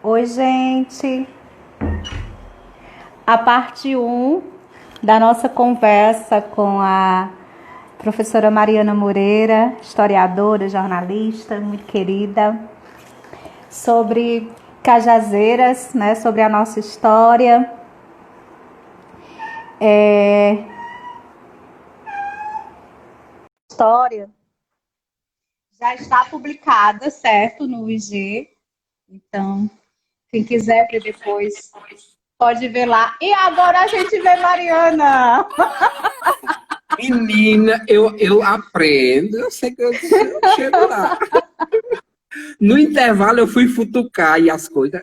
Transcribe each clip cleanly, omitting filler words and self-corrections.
Oi, gente. A parte 1 da nossa conversa com a professora Mariana Moreira, historiadora, jornalista, muito querida, sobre Cajazeiras, né, sobre a nossa história. História já está publicada, certo, no IG. Então, quem quiser ver depois, pode ver lá. E agora a gente vê Mariana. Menina, eu aprendo, eu sei que eu chego lá. No intervalo eu fui futucar e as coisas,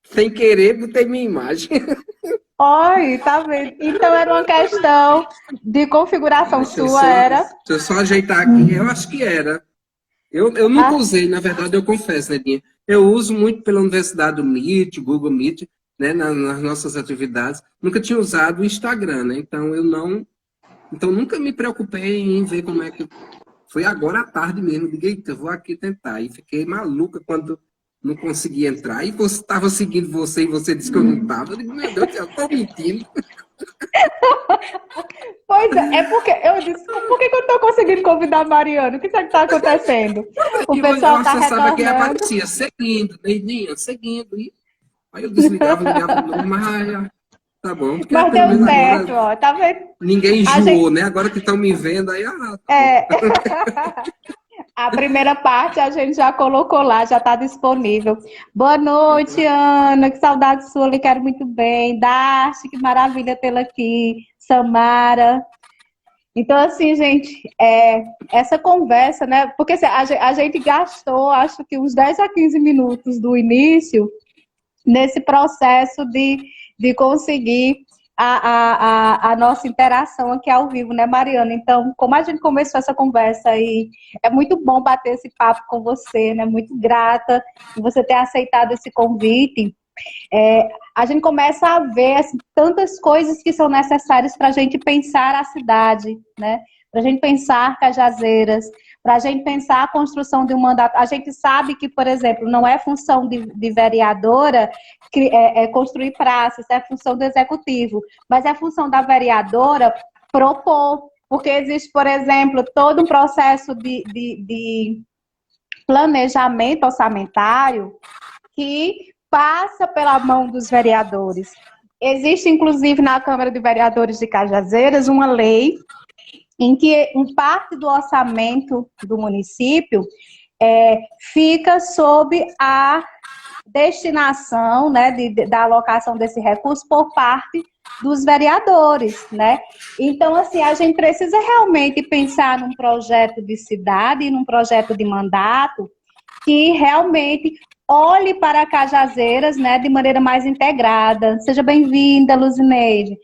sem querer, botei minha imagem. Oi, tá vendo? Então era uma questão de configuração sua, era? Deixa eu só ajeitar aqui, eu acho que era. Eu nunca usei, na verdade, eu confesso, Nedinha. Eu uso muito pela Universidade do Meet, Google Meet, né, nas nossas atividades. Nunca tinha usado o Instagram, né? Então eu não. Então nunca me preocupei em ver como é que. Foi agora à tarde mesmo. Liguei, eita, eu vou aqui tentar. E fiquei maluca quando não consegui entrar. E você estava seguindo você e você disse que eu não estava. Eu digo, meu Deus do céu, eu estou mentindo. Pois é porque eu disse, por que eu não tô conseguindo convidar a Mariana? O que está acontecendo? O Eu pessoal está acessava quem retornando. aparecia, seguindo, Neidinha, seguindo. E aí eu desligava, ligava de novo, mas tá bom, porque Mas pelo deu menos certo, agora ó. Tá vendo? ninguém A enjoou, gente, né? Agora que estão me vendo, aí, tá bom. é, a primeira parte a gente já colocou lá, já está disponível. Boa noite, Ana. Que saudade sua, lhe quero muito bem. Darcy, que maravilha tê-la aqui. Samara. Então, assim, gente, essa conversa, né? Porque assim, a gente gastou, acho que uns 10 a 15 minutos do início nesse processo de conseguir a nossa interação aqui ao vivo, né, Mariana? Então, como a gente começou essa conversa aí, é muito bom bater esse papo com você, né? Muito grata por você ter aceitado esse convite. A gente começa a ver assim, tantas coisas que são necessárias para a gente pensar a cidade, né? Para a gente pensar Cajazeiras, para a gente pensar a construção de um mandato. A gente sabe que, por exemplo, não é função de vereadora construir praças, é função do executivo, mas é função da vereadora propor, porque existe, por exemplo, todo um processo de planejamento orçamentário que passa pela mão dos vereadores. Existe, inclusive, na Câmara de Vereadores de Cajazeiras, uma lei em que parte do orçamento do município fica sob a destinação, né, da alocação desse recurso por parte dos vereadores, né? Então, assim, a gente precisa realmente pensar num projeto de cidade, num projeto de mandato que realmente olhe para Cajazeiras, né, de maneira mais integrada. Seja bem-vinda, Luzineide.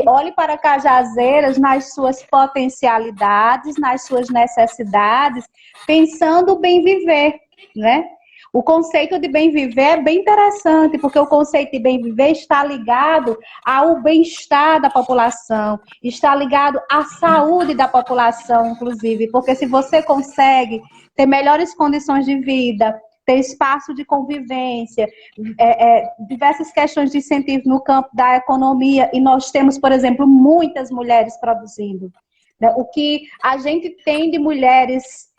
Olhe para Cajazeiras nas suas potencialidades, nas suas necessidades, pensando o bem viver, né? O conceito de bem viver é bem interessante, porque o conceito de bem viver está ligado ao bem-estar da população, está ligado à saúde da população, inclusive, porque se você consegue ter melhores condições de vida, ter espaço de convivência, diversas questões de incentivo no campo da economia, e nós temos, por exemplo, muitas mulheres produzindo. Né? O que a gente tem de mulheres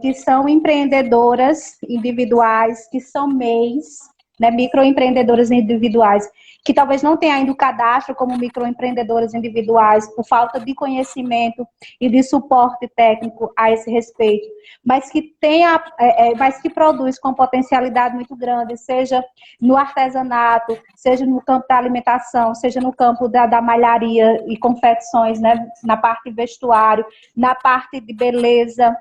que são empreendedoras individuais, que são MEIs, né, microempreendedoras individuais, que talvez não tenham ainda o cadastro como microempreendedoras individuais, por falta de conhecimento e de suporte técnico a esse respeito, mas que mas que produz com potencialidade muito grande, seja no artesanato, seja no campo da alimentação, seja no campo da malharia e confecções, né, na parte vestuário, na parte de beleza.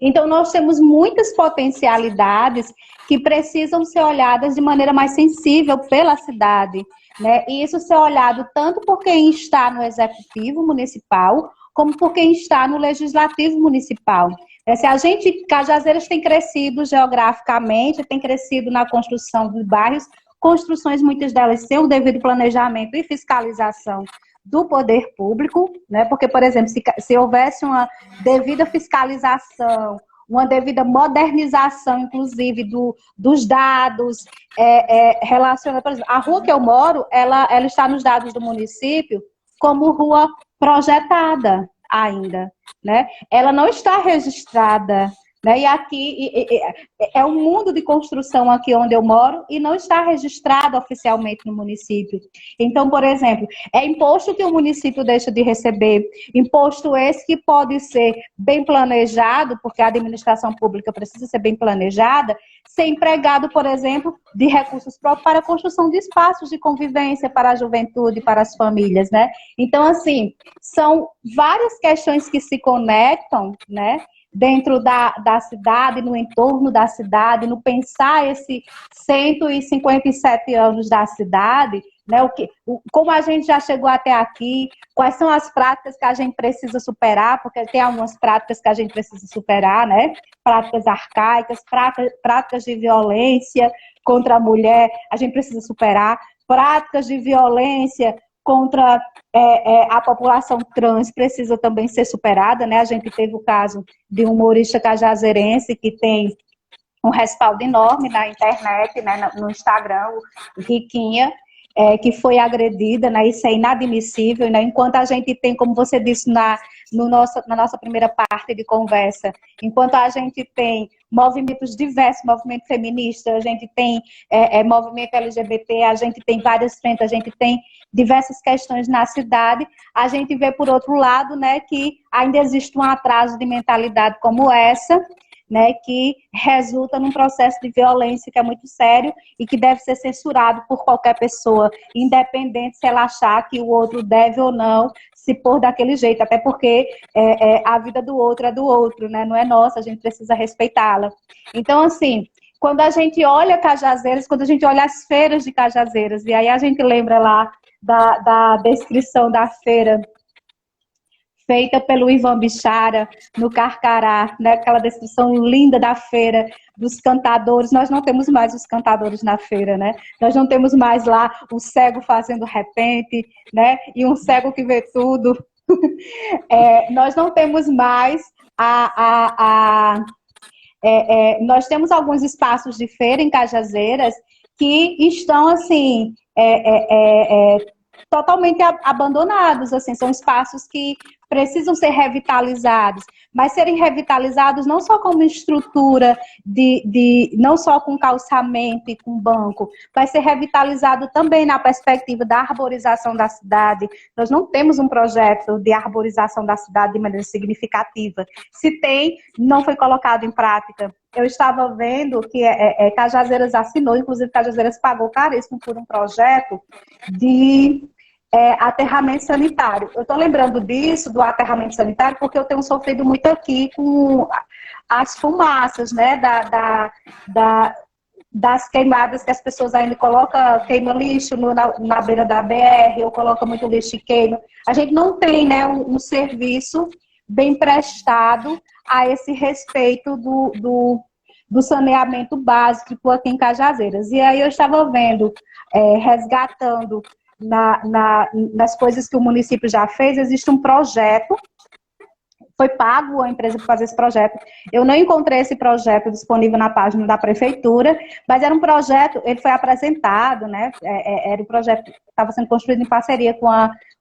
Então, nós temos muitas potencialidades que precisam ser olhadas de maneira mais sensível pela cidade, né? E isso ser olhado tanto por quem está no executivo municipal, como por quem está no legislativo municipal. Se a gente, Cajazeiras tem crescido geograficamente, tem crescido na construção dos bairros, construções, muitas delas sem o devido planejamento e fiscalização do poder público, né? Porque, por exemplo, se houvesse uma devida fiscalização, uma devida modernização, inclusive, dos dados relacionados. Por exemplo, a rua que eu moro, ela está nos dados do município como rua projetada ainda, né? Ela não está registrada, né? E aqui é um mundo de construção aqui onde eu moro e não está registrado oficialmente no município. Então, por exemplo, é imposto que o município deixa de receber, imposto esse que pode ser bem planejado, porque a administração pública precisa ser bem planejada, ser empregado, por exemplo, de recursos próprios para a construção de espaços de convivência para a juventude, para as famílias, né? Então, assim, são várias questões que se conectam, né? Dentro da cidade, no entorno da cidade, no pensar esses 157 anos da cidade, né? Como a gente já chegou até aqui, quais são as práticas que a gente precisa superar, porque tem algumas práticas que a gente precisa superar, né? Práticas arcaicas, práticas de violência contra a mulher, a gente precisa superar, práticas de violência contra a população trans precisa também ser superada, né? A gente teve o caso de um humorista cajazeirense que tem um respaldo enorme na internet, né, no Instagram, o Riquinha, que foi agredida, né? Isso é inadmissível, né? Enquanto a gente tem, como você disse na nossa primeira parte de conversa, enquanto a gente tem movimentos diversos, movimento feminista, a gente tem movimento LGBT, a gente tem várias frentes, a gente tem diversas questões na cidade, a gente vê, por outro lado, né, que ainda existe um atraso de mentalidade como essa, né, que resulta num processo de violência que é muito sério e que deve ser censurado por qualquer pessoa, independente se ela achar que o outro deve ou não se pôr daquele jeito, até porque a vida do outro é do outro, né, não é nossa, a gente precisa respeitá-la. Então, assim, quando a gente olha Cajazeiras, quando a gente olha as feiras de Cajazeiras, e aí a gente lembra lá da descrição da feira feita pelo Ivan Bichara, no Carcará, né? Aquela descrição linda da feira, dos cantadores. Nós não temos mais os cantadores na feira, né? Nós não temos mais lá o cego fazendo repente, né? E um cego que vê tudo. Nós não temos mais nós temos alguns espaços de feira em Cajazeiras que estão, assim, totalmente abandonados, assim, são espaços que precisam ser revitalizados, mas serem revitalizados não só como estrutura, não só com calçamento e com banco, vai ser revitalizado também na perspectiva da arborização da cidade. Nós não temos um projeto de arborização da cidade de maneira significativa. Se tem, não foi colocado em prática. Eu estava vendo que Cajazeiras assinou, inclusive Cajazeiras pagou caríssimo por um projeto de aterramento sanitário. Eu estou lembrando disso, do aterramento sanitário, porque eu tenho sofrido muito aqui com as fumaças, né, das queimadas que as pessoas ainda colocam, queima lixo na beira da BR, ou coloca muito lixo e queima. A gente não tem, né, um serviço bem prestado a esse respeito do saneamento básico aqui em Cajazeiras. E aí eu estava vendo, resgatando nas coisas que o município já fez, existe um projeto, foi pago a empresa para fazer esse projeto. Eu não encontrei esse projeto disponível na página da prefeitura, mas era um projeto, ele foi apresentado, né? Era um projeto que estava sendo construído em parceria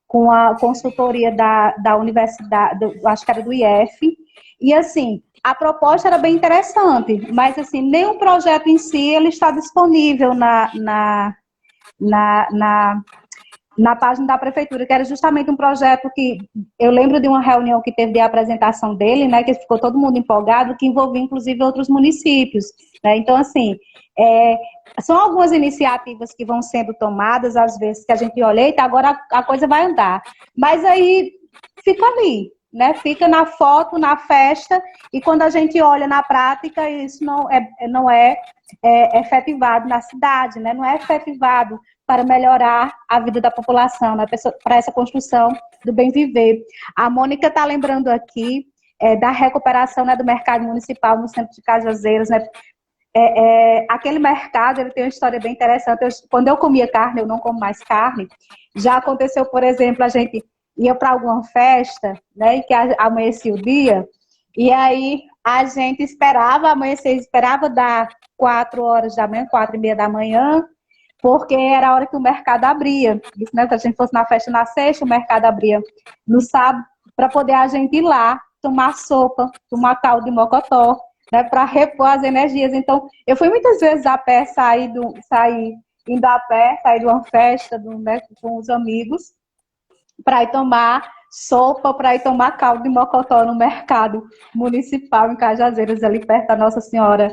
com a consultoria da universidade, acho que era do IF, e assim, a proposta era bem interessante, mas assim, nem o projeto em si ele está disponível na página da prefeitura, que era justamente um projeto que eu lembro de uma reunião que teve de apresentação dele, né, que ficou todo mundo empolgado, que envolvia inclusive outros municípios, né? Então, assim, são algumas iniciativas que vão sendo tomadas, às vezes, que a gente olha, eita, agora a coisa vai andar, mas aí fica ali, né? Fica na foto, na festa, e quando a gente olha na prática, isso não é efetivado na cidade, né? Não é efetivado para melhorar a vida da população, né? Para essa construção do bem viver. A Mônica está lembrando aqui da recuperação, né, do mercado municipal no centro de Cajazeiras, né? Aquele mercado, ele tem uma história bem interessante. Quando eu comia carne, eu não como mais carne. Já aconteceu, por exemplo, a gente ia para alguma festa, né, que amanhecia o dia, e aí a gente esperava amanhecer, esperava dar 4 horas da manhã, 4h30 da manhã, porque era a hora que o mercado abria. Isso, né? Se a gente fosse na festa na sexta, o mercado abria no sábado, para poder a gente ir lá, tomar sopa, tomar caldo de mocotó, né? Para repor as energias. Então, eu fui muitas vezes a pé, indo a pé, sair de uma festa né, com os amigos, para ir tomar sopa, para ir tomar caldo de mocotó no mercado municipal em Cajazeiras, ali perto da Nossa Senhora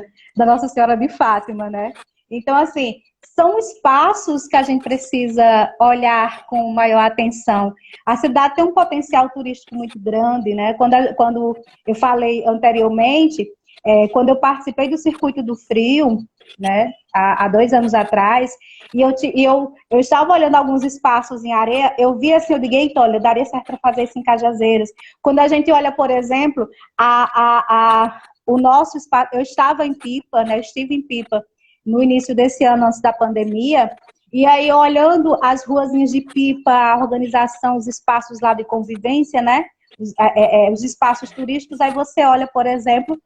de Fátima, né? Então, assim, são espaços que a gente precisa olhar com maior atenção. A cidade tem um potencial turístico muito grande, né? Quando eu falei anteriormente, quando eu participei do Circuito do Frio, né, há 2 anos atrás, e eu estava olhando alguns espaços em areia, eu vi assim, eu digo, eita, olha, daria certo para fazer isso em Cajazeiras. Quando a gente olha, por exemplo, o nosso espaço, eu estava em Pipa, né, eu estive em Pipa no início desse ano, antes da pandemia, e aí olhando as ruazinhas de Pipa, a organização, os espaços lá de convivência, né, os espaços turísticos, aí você olha, por exemplo,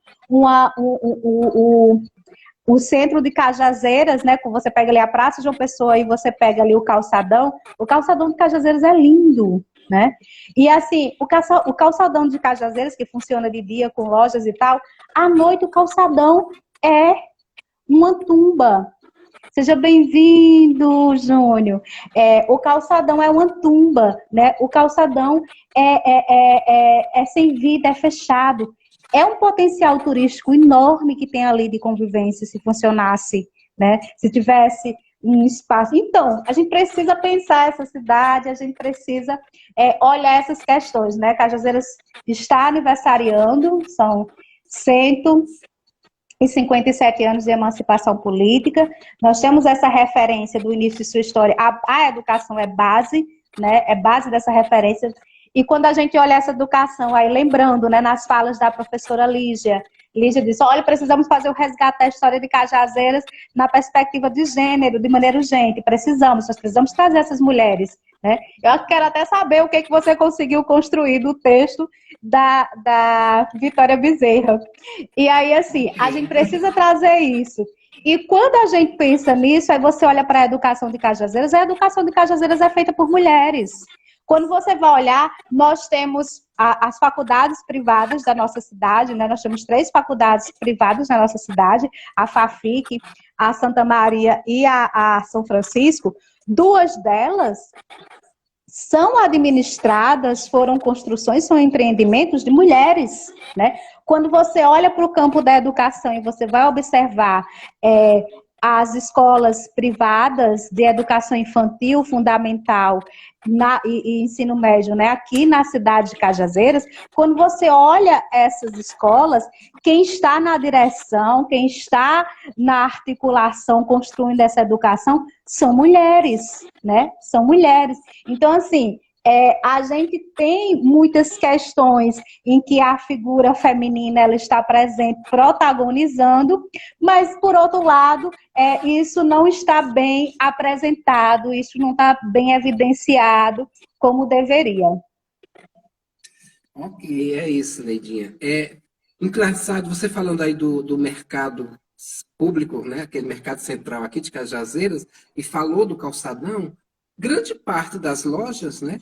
o centro de Cajazeiras, né? Você pega ali a Praça João Pessoa e você pega ali o calçadão de Cajazeiras é lindo, né? E assim, o calçadão de Cajazeiras, que funciona de dia com lojas e tal, à noite o calçadão é uma tumba. Seja bem-vindo, Júnior. O calçadão é uma tumba, né? O calçadão é sem vida, é fechado. É um potencial turístico enorme que tem ali de convivência, se funcionasse, né? Se tivesse um espaço. Então, a gente precisa pensar essa cidade, a gente precisa olhar essas questões, né? Cajazeiras está aniversariando, são 157 anos de emancipação política. Nós temos essa referência do início de sua história. A educação é base, né? É base dessa referência. E quando a gente olha essa educação, aí lembrando, né, nas falas da professora Lígia disse, olha, precisamos fazer o resgate da história de Cajazeiras na perspectiva de gênero, de maneira urgente. Nós precisamos trazer essas mulheres, né? Eu quero até saber o que você conseguiu construir do texto da Vitória Bezerra. E aí, assim, a gente precisa trazer isso. E quando a gente pensa nisso, aí você olha para a educação de Cajazeiras, a educação de Cajazeiras é feita por mulheres. Quando você vai olhar, nós temos as faculdades privadas da nossa cidade, né? Nós temos 3 faculdades privadas na nossa cidade, a FAFIC, a Santa Maria e a São Francisco. 2 delas são administradas, foram construções, são empreendimentos de mulheres, né? Quando você olha para o campo da educação e você vai observar as escolas privadas de educação infantil, fundamental e ensino médio, né, aqui na cidade de Cajazeiras, quando você olha essas escolas, quem está na direção, quem está na articulação, construindo essa educação, são mulheres, né? São mulheres. Então, assim, a gente tem muitas questões em que a figura feminina ela está presente, protagonizando, mas, por outro lado, isso não está bem apresentado, isso não está bem evidenciado como deveria. Ok, é isso, Neidinha. Engraçado, você falando aí do mercado público, né, aquele mercado central aqui de Cajazeiras, e falou do calçadão, grande parte das lojas, né,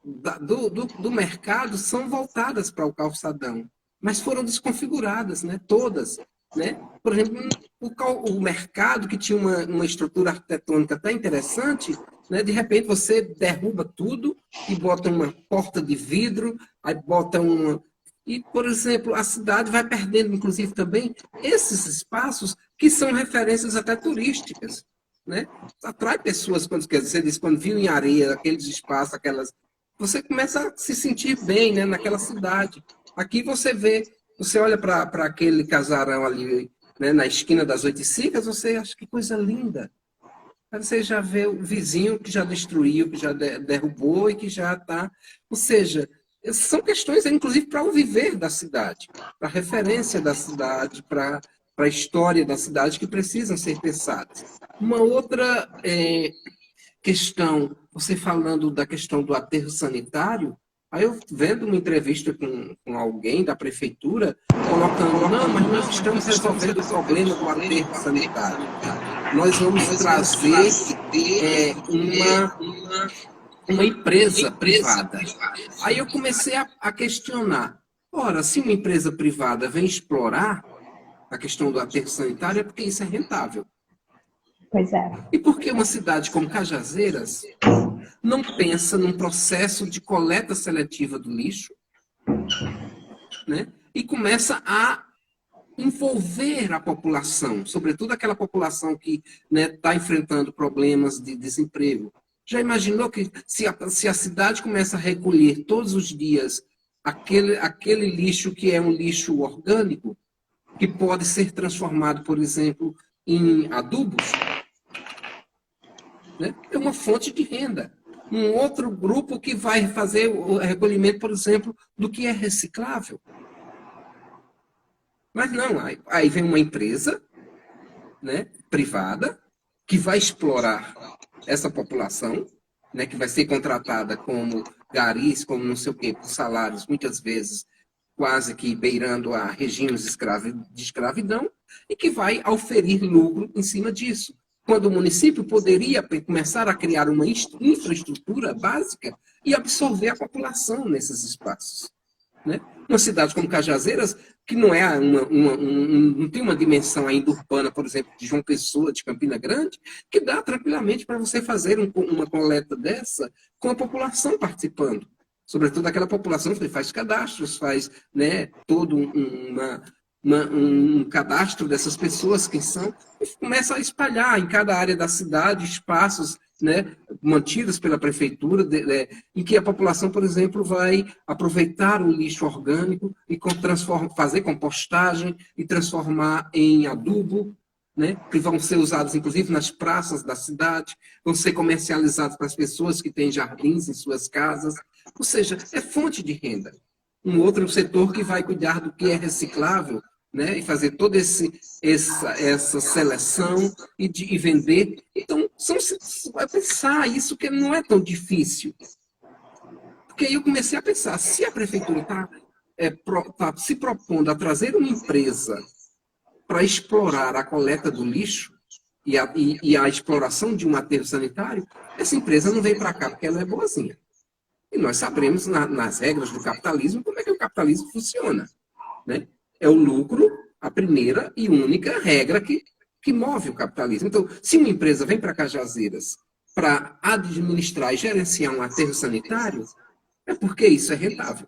do mercado são voltadas para o calçadão, mas foram desconfiguradas, né, todas. Né? Por exemplo, o mercado, que tinha uma estrutura arquitetônica até interessante, né, de repente você derruba tudo e bota uma porta de vidro, aí bota uma... E, por exemplo, a cidade vai perdendo, inclusive, também esses espaços que são referências até turísticas. Né? Atrai pessoas, quando você diz, quando viu em areia, aqueles espaços, você começa a se sentir bem, né, naquela cidade. Aqui você olha para aquele casarão ali, né, na esquina das Oiticincas, você acha que coisa linda. Aí você já vê o vizinho que já destruiu, que já derrubou e que já está... Ou seja, são questões, inclusive, para o viver da cidade, para a referência da cidade, para a história da cidade, que precisam ser pensadas. Uma outra questão, você falando da questão do aterro sanitário, Aí eu vendo uma entrevista com alguém da prefeitura, colocando, não, mas nós estamos resolvendo o problema do aterro sanitário. Nós vamos trazer uma empresa privada. Aí eu comecei a questionar. Ora, se uma empresa privada vem explorar a questão do aterro sanitário, é porque isso é rentável. Pois é. E por que uma cidade como Cajazeiras não pensa num processo de coleta seletiva do lixo, né? E começa a envolver a população, sobretudo aquela população que está enfrentando problemas de desemprego. Já imaginou que se a cidade começa a recolher todos os dias aquele lixo que é um lixo orgânico, que pode ser transformado, por exemplo, em adubos, né? É uma fonte de renda. Um outro grupo que vai fazer o recolhimento, por exemplo, do que é reciclável. Mas não, aí vem uma empresa, né, privada que vai explorar essa população, né, que vai ser contratada como garis, como não sei o quê, por salários, muitas vezes, quase que beirando a regimes de escravidão, e que vai auferir lucro em cima disso. Quando o município poderia começar a criar uma infraestrutura básica e absorver a população nesses espaços, né? Uma cidade como Cajazeiras, que não é não tem uma dimensão ainda urbana, por exemplo, de João Pessoa, de Campina Grande, que dá tranquilamente para você fazer uma coleta dessa com a população participando. Sobretudo aquela população que faz cadastros, faz, né, todo um cadastro dessas pessoas, quem são, e começa a espalhar em cada área da cidade espaços, né, mantidos pela prefeitura, em que a população, por exemplo, vai aproveitar o lixo orgânico e fazer compostagem e transformar em adubo, né, que vão ser usados, inclusive, nas praças da cidade, vão ser comercializados para as pessoas que têm jardins em suas casas. Ou seja, é fonte de renda. Um outro setor que vai cuidar do que é reciclável, né, e fazer toda essa seleção e vender. Então, vai pensar isso que não é tão difícil. Porque aí eu comecei a pensar, se a prefeitura tá se propondo a trazer uma empresa para explorar a coleta do lixo e a exploração de um aterro sanitário, essa empresa não vem para cá porque ela é boazinha. E nós sabemos, nas regras do capitalismo, como é que o capitalismo funciona, né? É o lucro, a primeira e única regra que move o capitalismo. Então, se uma empresa vem para Cajazeiras para administrar e gerenciar um aterro sanitário, é porque isso é rentável.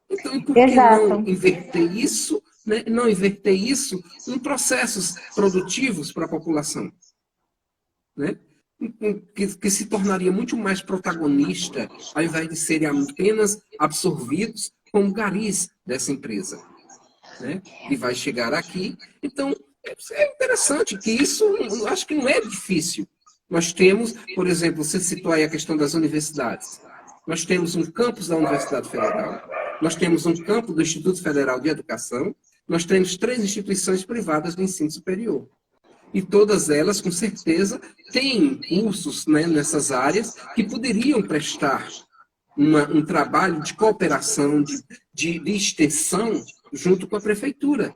Então, e por que não inverter isso, né? Não inverter isso em processos produtivos para a população, né? Que se tornaria muito mais protagonista, ao invés de serem apenas absorvidos como garis dessa empresa, né? E vai chegar aqui. Então, é interessante que isso, acho que não é difícil. Nós temos, por exemplo, você citou aí a questão das universidades. Nós temos um campus da Universidade Federal, nós temos um campus do Instituto Federal de Educação, nós temos 3 instituições privadas de ensino superior. E todas elas, com certeza, têm cursos, né, nessas áreas que poderiam prestar um trabalho de cooperação, de extensão, junto com a prefeitura,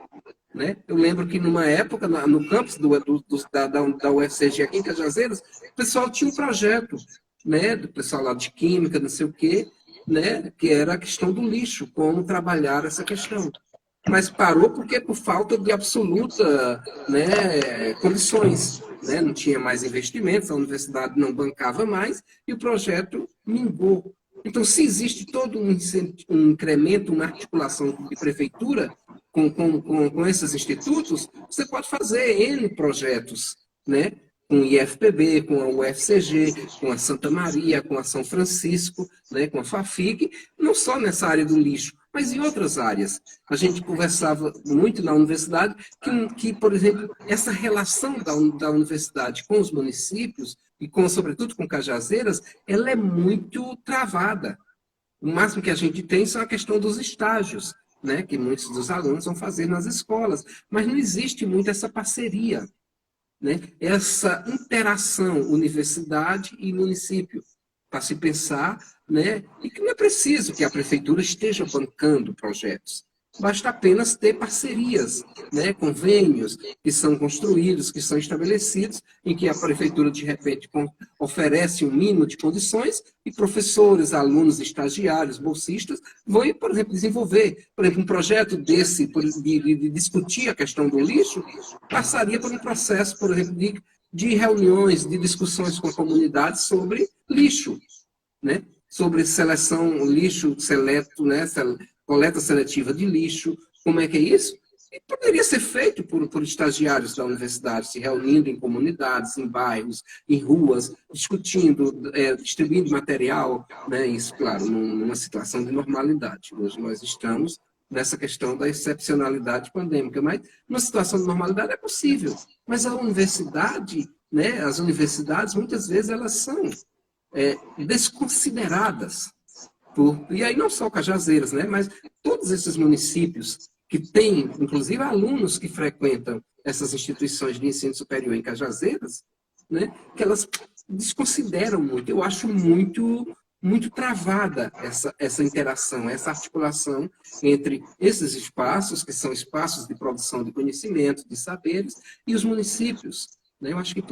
né? Eu lembro que, numa época, no campus da UFCG aqui em Cajazeiras, o pessoal tinha um projeto, né, do pessoal lá de química, não sei o quê, né, que era a questão do lixo, como trabalhar essa questão. Mas parou porque por falta de absoluta, né, condições, né? Não tinha mais investimentos, a universidade não bancava mais e o projeto mingou. Então, se existe todo um incremento, uma articulação de prefeitura com esses institutos, você pode fazer N projetos, né? Com o IFPB, com a UFCG, com a Santa Maria, com a São Francisco, né? Com a FAFIC, não só nessa área do lixo, mas em outras áreas. A gente conversava muito na universidade que, por exemplo, essa relação da universidade com os municípios, e sobretudo com Cajazeiras, ela é muito travada. O máximo que a gente tem são a questão dos estágios, né, que muitos dos alunos vão fazer nas escolas, mas não existe muito essa parceria, né, essa interação universidade e município. para se pensar, né? E que não é preciso que a prefeitura esteja bancando projetos. Basta apenas ter parcerias, né, convênios que são construídos, que são estabelecidos, em que a prefeitura, de repente, oferece um mínimo de condições e professores, alunos, estagiários, bolsistas vão, por exemplo, desenvolver, por exemplo, um projeto desse, de discutir a questão do lixo, passaria por um processo, por exemplo, de reuniões, de discussões com a comunidade sobre lixo, né? Sobre seleção, lixo seleto, né? Coleta seletiva de lixo, como é que é isso? E poderia ser feito por estagiários da universidade, se reunindo em comunidades, em bairros, em ruas, discutindo, distribuindo material, né? Isso, claro, numa situação de normalidade. Hoje nós estamos nessa questão da excepcionalidade pandêmica, mas numa situação de normalidade é possível. Mas a universidade, né? As universidades, muitas vezes, elas são desconsideradas. E aí não só Cajazeiras, né, mas todos esses municípios que têm, inclusive, alunos que frequentam essas instituições de ensino superior em Cajazeiras, né, que elas desconsideram muito. Eu acho muito travada essa interação, essa articulação entre esses espaços, que são espaços de produção de conhecimento, de saberes, e os municípios. Né? Eu acho que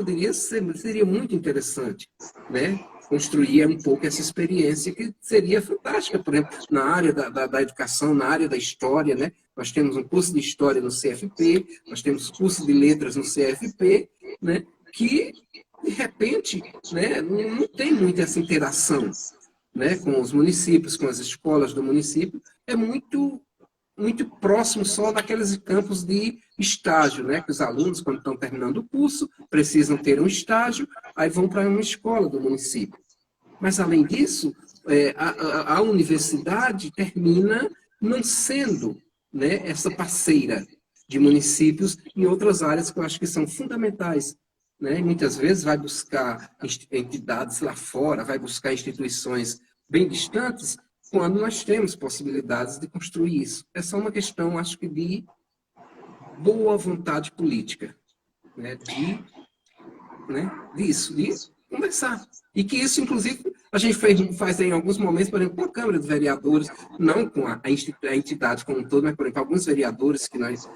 seria muito interessante, né, construir um pouco essa experiência que seria fantástica, por exemplo, na área da educação, na área da história, né? Nós temos um curso de história no CFP, nós temos curso de letras no CFP, né? Que, de repente, né, não tem muita essa interação, né, com os municípios, com as escolas do município, é muito próximo só daqueles campos de estágio, né? Que os alunos, quando estão terminando o curso, precisam ter um estágio, aí vão para uma escola do município. Mas, além disso, a universidade termina não sendo, né, essa parceira de municípios em outras áreas que eu acho que são fundamentais. Né? E muitas vezes vai buscar entidades lá fora, vai buscar instituições bem distantes, quando nós temos possibilidades de construir isso. É só uma questão, acho que, de boa vontade política, né? Disso, de conversar. E que isso, inclusive, a gente faz em alguns momentos, por exemplo, com a Câmara de Vereadores, não com a entidade como um todo, mas, por exemplo, alguns vereadores que nós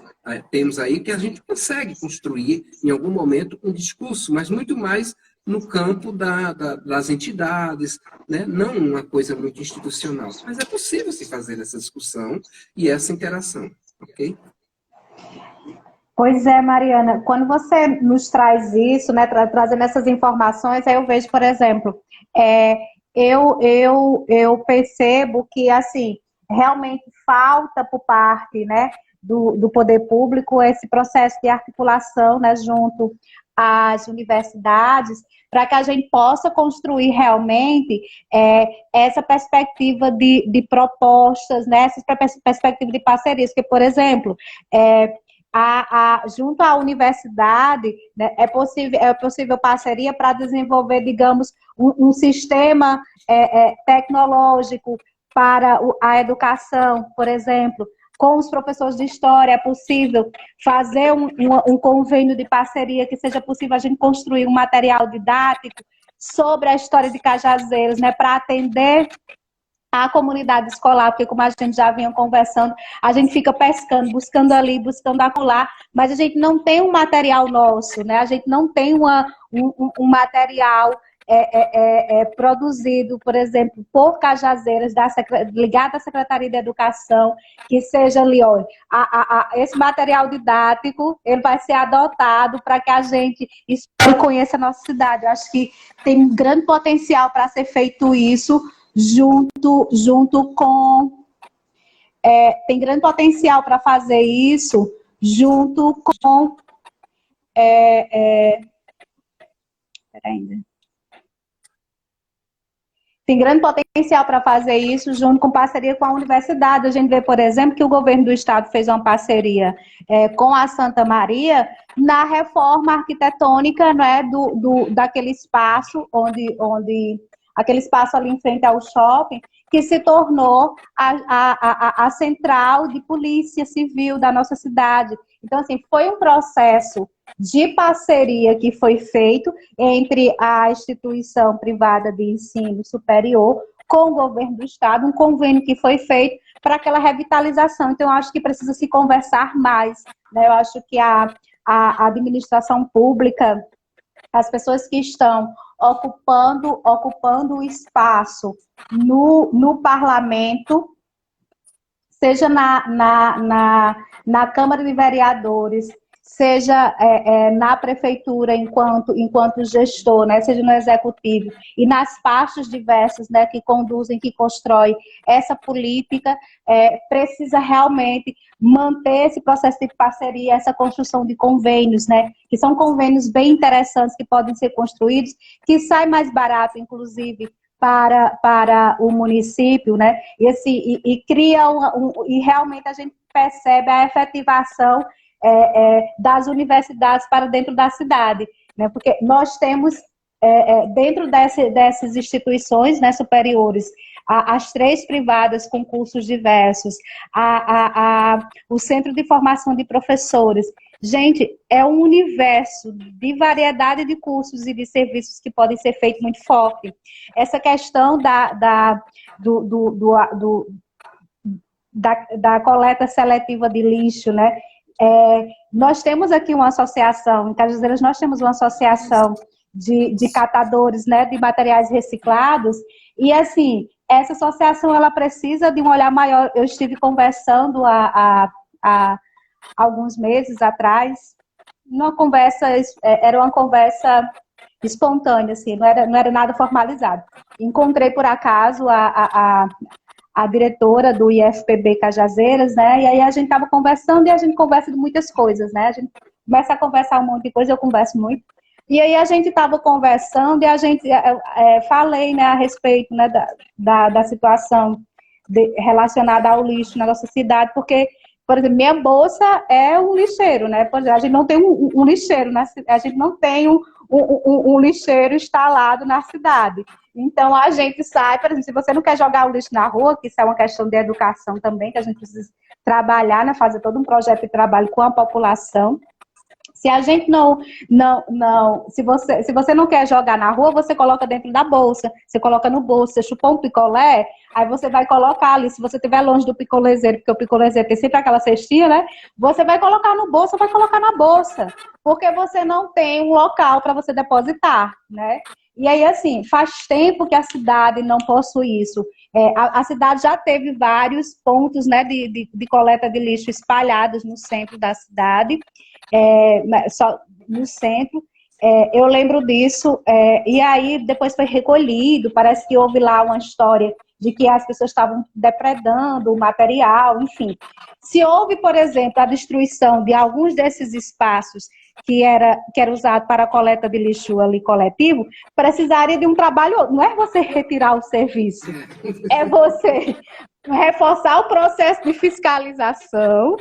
temos aí, que a gente consegue construir, em algum momento, um discurso, mas muito mais no campo das entidades, né? Não uma coisa muito institucional. Mas é possível se fazer essa discussão e essa interação, ok? Pois é, Mariana, quando você nos traz isso, né, trazendo essas informações, aí eu vejo, por exemplo, eu percebo que, assim, realmente falta por parte, né, do poder público esse processo de articulação, né, junto às universidades, para que a gente possa construir realmente essa perspectiva de propostas, né, essa perspectiva de parcerias, que, por exemplo, junto à universidade, né, é possível parceria para desenvolver, digamos, um sistema tecnológico para a educação, por exemplo. Com os professores de história, é possível fazer um convênio de parceria que seja possível a gente construir um material didático sobre a história de Cajazeiras, né, para atender a comunidade escolar, porque como a gente já vinha conversando, a gente fica pescando, buscando ali, buscando acolá, mas a gente não tem um material nosso, né? A gente não tem um material produzido, por exemplo, por Cajazeiras, ligado à Secretaria de Educação, que seja ali, olha, esse material didático, ele vai ser adotado para que a gente conheça a nossa cidade. Eu acho que tem um grande potencial para ser feito isso, junto com... tem grande potencial para fazer isso junto com... Tem grande potencial para fazer isso junto com parceria com a universidade. A gente vê, por exemplo, que o governo do estado fez uma parceria com a Santa Maria na reforma arquitetônica, né, daquele espaço aquele espaço ali em frente ao shopping, que se tornou a central de polícia civil da nossa cidade. Então, assim, foi um processo de parceria que foi feito entre a instituição privada de ensino superior com o governo do estado, um convênio que foi feito para aquela revitalização. Então, eu acho que precisa se conversar mais, né? Eu acho que a administração pública, as pessoas que estão ocupando o espaço no parlamento, seja na Câmara de Vereadores, seja na prefeitura enquanto gestor, né, seja no executivo, e nas pastas diversas, né, que conduzem, que constroem essa política, precisa realmente manter esse processo de parceria, essa construção de convênios, né, que são convênios bem interessantes que podem ser construídos, que sai mais barato, inclusive, para o município, né? E, assim, cria e realmente a gente percebe a efetivação das universidades para dentro da cidade, né? Porque nós temos dentro dessas instituições, né, superiores, as 3 privadas com cursos diversos, o Centro de Formação de Professores. Gente, é um universo de variedade de cursos e de serviços que podem ser feitos muito forte. Essa questão da coleta seletiva de lixo, né? Nós temos aqui uma associação, em Cajazeiras nós temos uma associação de catadores, né, de materiais reciclados, e assim, essa associação ela precisa de um olhar maior. Eu estive conversando há alguns meses atrás, era uma conversa espontânea, assim, não era nada formalizado. Encontrei, por acaso, a diretora do IFPB Cajazeiras, né, e aí a gente estava conversando, e a gente conversa de muitas coisas, né, a gente começa a conversar um monte de coisa, eu converso muito, e aí a gente estava conversando, e a gente, falei, né, a respeito, né, da situação relacionada ao lixo na nossa cidade, porque, por exemplo, minha bolsa é um lixeiro, né? A gente não tem um lixeiro, a gente não tem um lixeiro instalado na cidade. Então, a gente sai, por exemplo, se você não quer jogar o lixo na rua, que isso é uma questão de educação também, que a gente precisa trabalhar, né? Fazer todo um projeto de trabalho com a população. Se a gente se você não quer jogar na rua, você coloca dentro da bolsa, você coloca no bolso, você chupou um picolé, aí você vai colocar ali, se você estiver longe do picolézeiro, porque o picolézeiro tem sempre aquela cestinha, né? Você vai colocar no bolso, vai colocar na bolsa, porque você não tem um local para você depositar, né? E aí, assim, faz tempo que a cidade não possui isso. A cidade já teve vários pontos, né, de coleta de lixo espalhados no centro da cidade, só no centro. Eu lembro disso, e aí depois foi recolhido, parece que houve lá uma história de que as pessoas estavam depredando o material, enfim. Se houve, por exemplo, a destruição de alguns desses espaços que era usado para a coleta de lixo ali coletivo, precisaria de um trabalho, não é você retirar o serviço, é você reforçar o processo de fiscalização,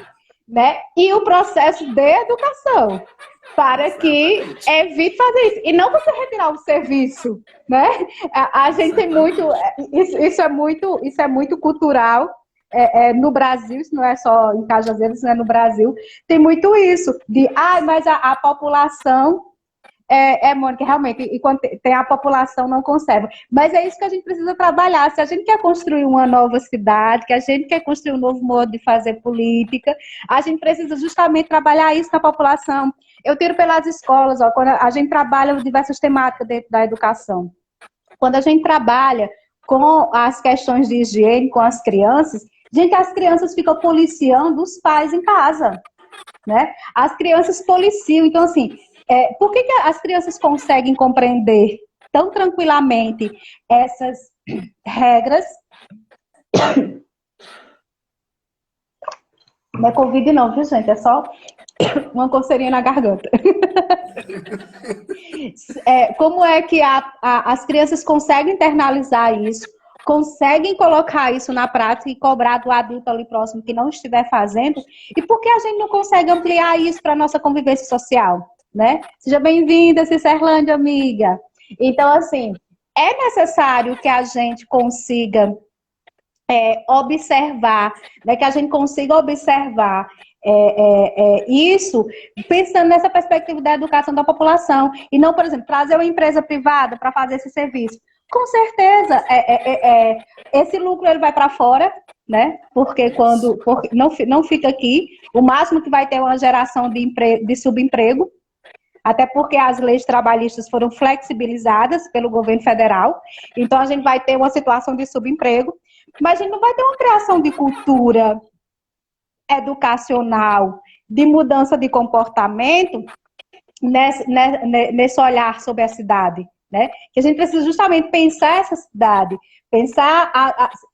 né, e o processo de educação, para que evite fazer isso. E não você retirar o serviço, né? A gente tem muito... Isso é muito cultural no Brasil, isso não é só em Cajazeiras, isso não é no Brasil. Tem muito isso, mas a população... Mônica, realmente, e quando tem a população não conserva. Mas é isso que a gente precisa trabalhar. Se a gente quer construir uma nova cidade, que a gente quer construir um novo modo de fazer política, a gente precisa justamente trabalhar isso na população. Eu tiro pelas escolas, quando a gente trabalha diversas temáticas dentro da educação. Quando a gente trabalha com as questões de higiene, com as crianças, as crianças ficam policiando os pais em casa, né? As crianças policiam, então assim... por que as crianças conseguem compreender tão tranquilamente essas regras? Não é Covid não, viu, gente? É só uma coceirinha na garganta. Como é que as crianças conseguem internalizar isso, conseguem colocar isso na prática e cobrar do adulto ali próximo que não estiver fazendo? E por que a gente não consegue ampliar isso para a nossa convivência social? Né? Seja bem-vinda, Cicerlândia, amiga. Então, assim, é necessário que a gente consiga observar, né, que a gente consiga observar isso pensando nessa perspectiva da educação da população e não, por exemplo, trazer uma empresa privada para fazer esse serviço. Com certeza, esse lucro ele vai para fora, né? Porque não fica aqui, o máximo que vai ter é uma geração de subemprego, até porque as leis trabalhistas foram flexibilizadas pelo governo federal, então a gente vai ter uma situação de subemprego, mas a gente não vai ter uma criação de cultura educacional, de mudança de comportamento nesse olhar sobre a cidade, né? Que a gente precisa justamente pensar essa cidade, pensar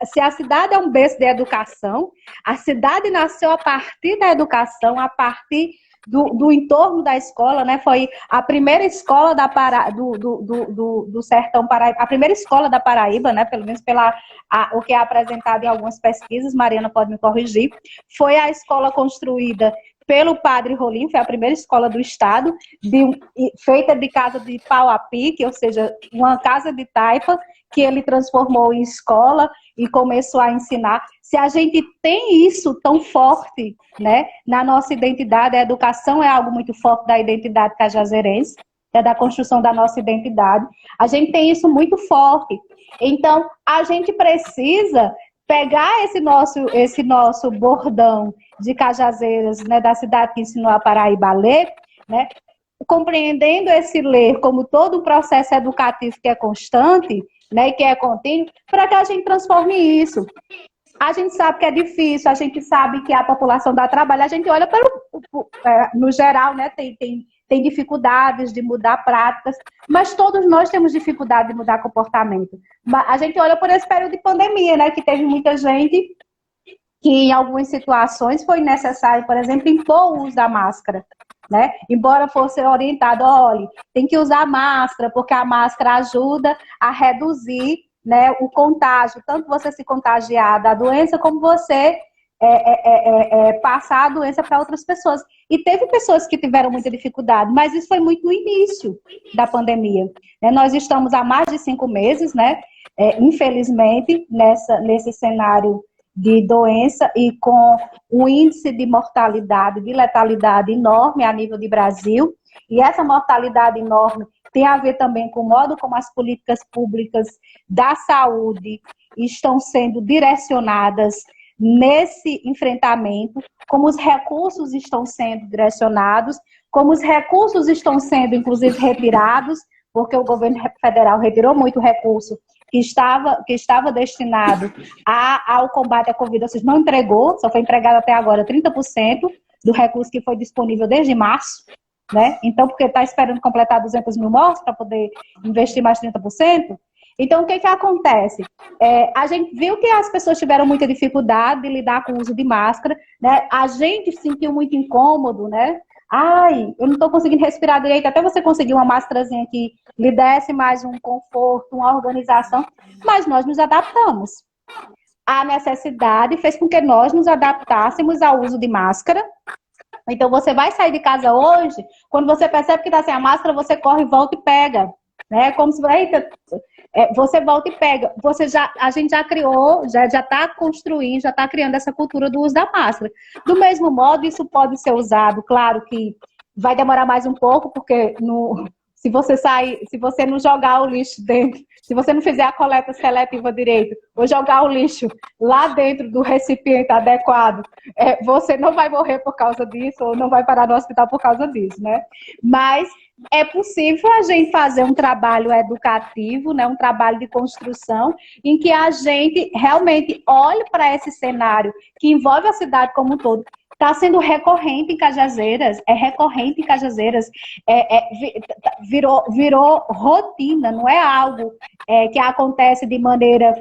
se a cidade é um berço de educação, a cidade nasceu a partir da educação, a partir do entorno da escola, né? Foi a primeira escola do Sertão Paraíba, a primeira escola da Paraíba, né? Pelo menos o que é apresentado em algumas pesquisas, Mariana pode me corrigir, foi a escola construída pelo Padre Rolim, foi a primeira escola do estado, feita de casa de pau a pique, ou seja, uma casa de taipa, que ele transformou em escola e começou a ensinar. Se a gente tem isso tão forte, né, na nossa identidade, a educação é algo muito forte da identidade cajazeirense, da construção da nossa identidade, a gente tem isso muito forte. Então, a gente precisa pegar esse nosso bordão de Cajazeiras, né, da cidade que ensinou a Paraíba a ler, né, compreendendo esse ler como todo um processo educativo que é constante, né, e que é contínuo, para que a gente transforme isso. A gente sabe que é difícil, a gente sabe que a população dá trabalho, a gente olha no geral, né, tem dificuldades de mudar práticas, mas todos nós temos dificuldade de mudar comportamento. A gente olha por esse período de pandemia, né, que teve muita gente que em algumas situações foi necessário, por exemplo, impor o uso da máscara, né? Embora fosse orientado, olha, tem que usar máscara, porque a máscara ajuda a reduzir, né, o contágio, tanto você se contagiar da doença, como você passar a doença para outras pessoas. E teve pessoas que tiveram muita dificuldade, mas isso foi muito no início da pandemia. Nós estamos há mais de 5 meses, né, infelizmente, nesse cenário de doença e com um índice de mortalidade, de letalidade enorme a nível de Brasil. E essa mortalidade enorme tem a ver também com o modo como as políticas públicas da saúde estão sendo direcionadas nesse enfrentamento, como os recursos estão sendo direcionados, como os recursos estão sendo, inclusive, retirados, porque o governo federal retirou muito recurso que estava destinado ao combate à Covid, ou seja, não entregou, só foi entregado até agora 30% do recurso que foi disponível desde março, né? Então, porque está esperando completar 200 mil mortes para poder investir mais 30%. Então, o que acontece? A gente viu que as pessoas tiveram muita dificuldade de lidar com o uso de máscara, né? A gente se sentiu muito incômodo, né? Ai, eu não estou conseguindo respirar direito, até você conseguir uma máscarazinha que lhe desse mais um conforto, uma organização, mas nós nos adaptamos. A necessidade fez com que nós nos adaptássemos ao uso de máscara. Então, você vai sair de casa hoje, quando você percebe que está sem a máscara, você corre, volta e pega. Né? Como se você volta e pega. A gente já criou, já está construindo, já está criando essa cultura do uso da máscara. Do mesmo modo, isso pode ser usado, claro que vai demorar mais um pouco, porque se você não jogar o lixo dentro, se você não fizer a coleta seletiva direito, ou jogar o lixo lá dentro do recipiente adequado, você não vai morrer por causa disso, ou não vai parar no hospital por causa disso, né? Mas é possível a gente fazer um trabalho educativo, né, um trabalho de construção, em que a gente realmente olhe para esse cenário que envolve a cidade como um todo. Está sendo recorrente em Cajazeiras, virou rotina, não é algo que acontece de maneira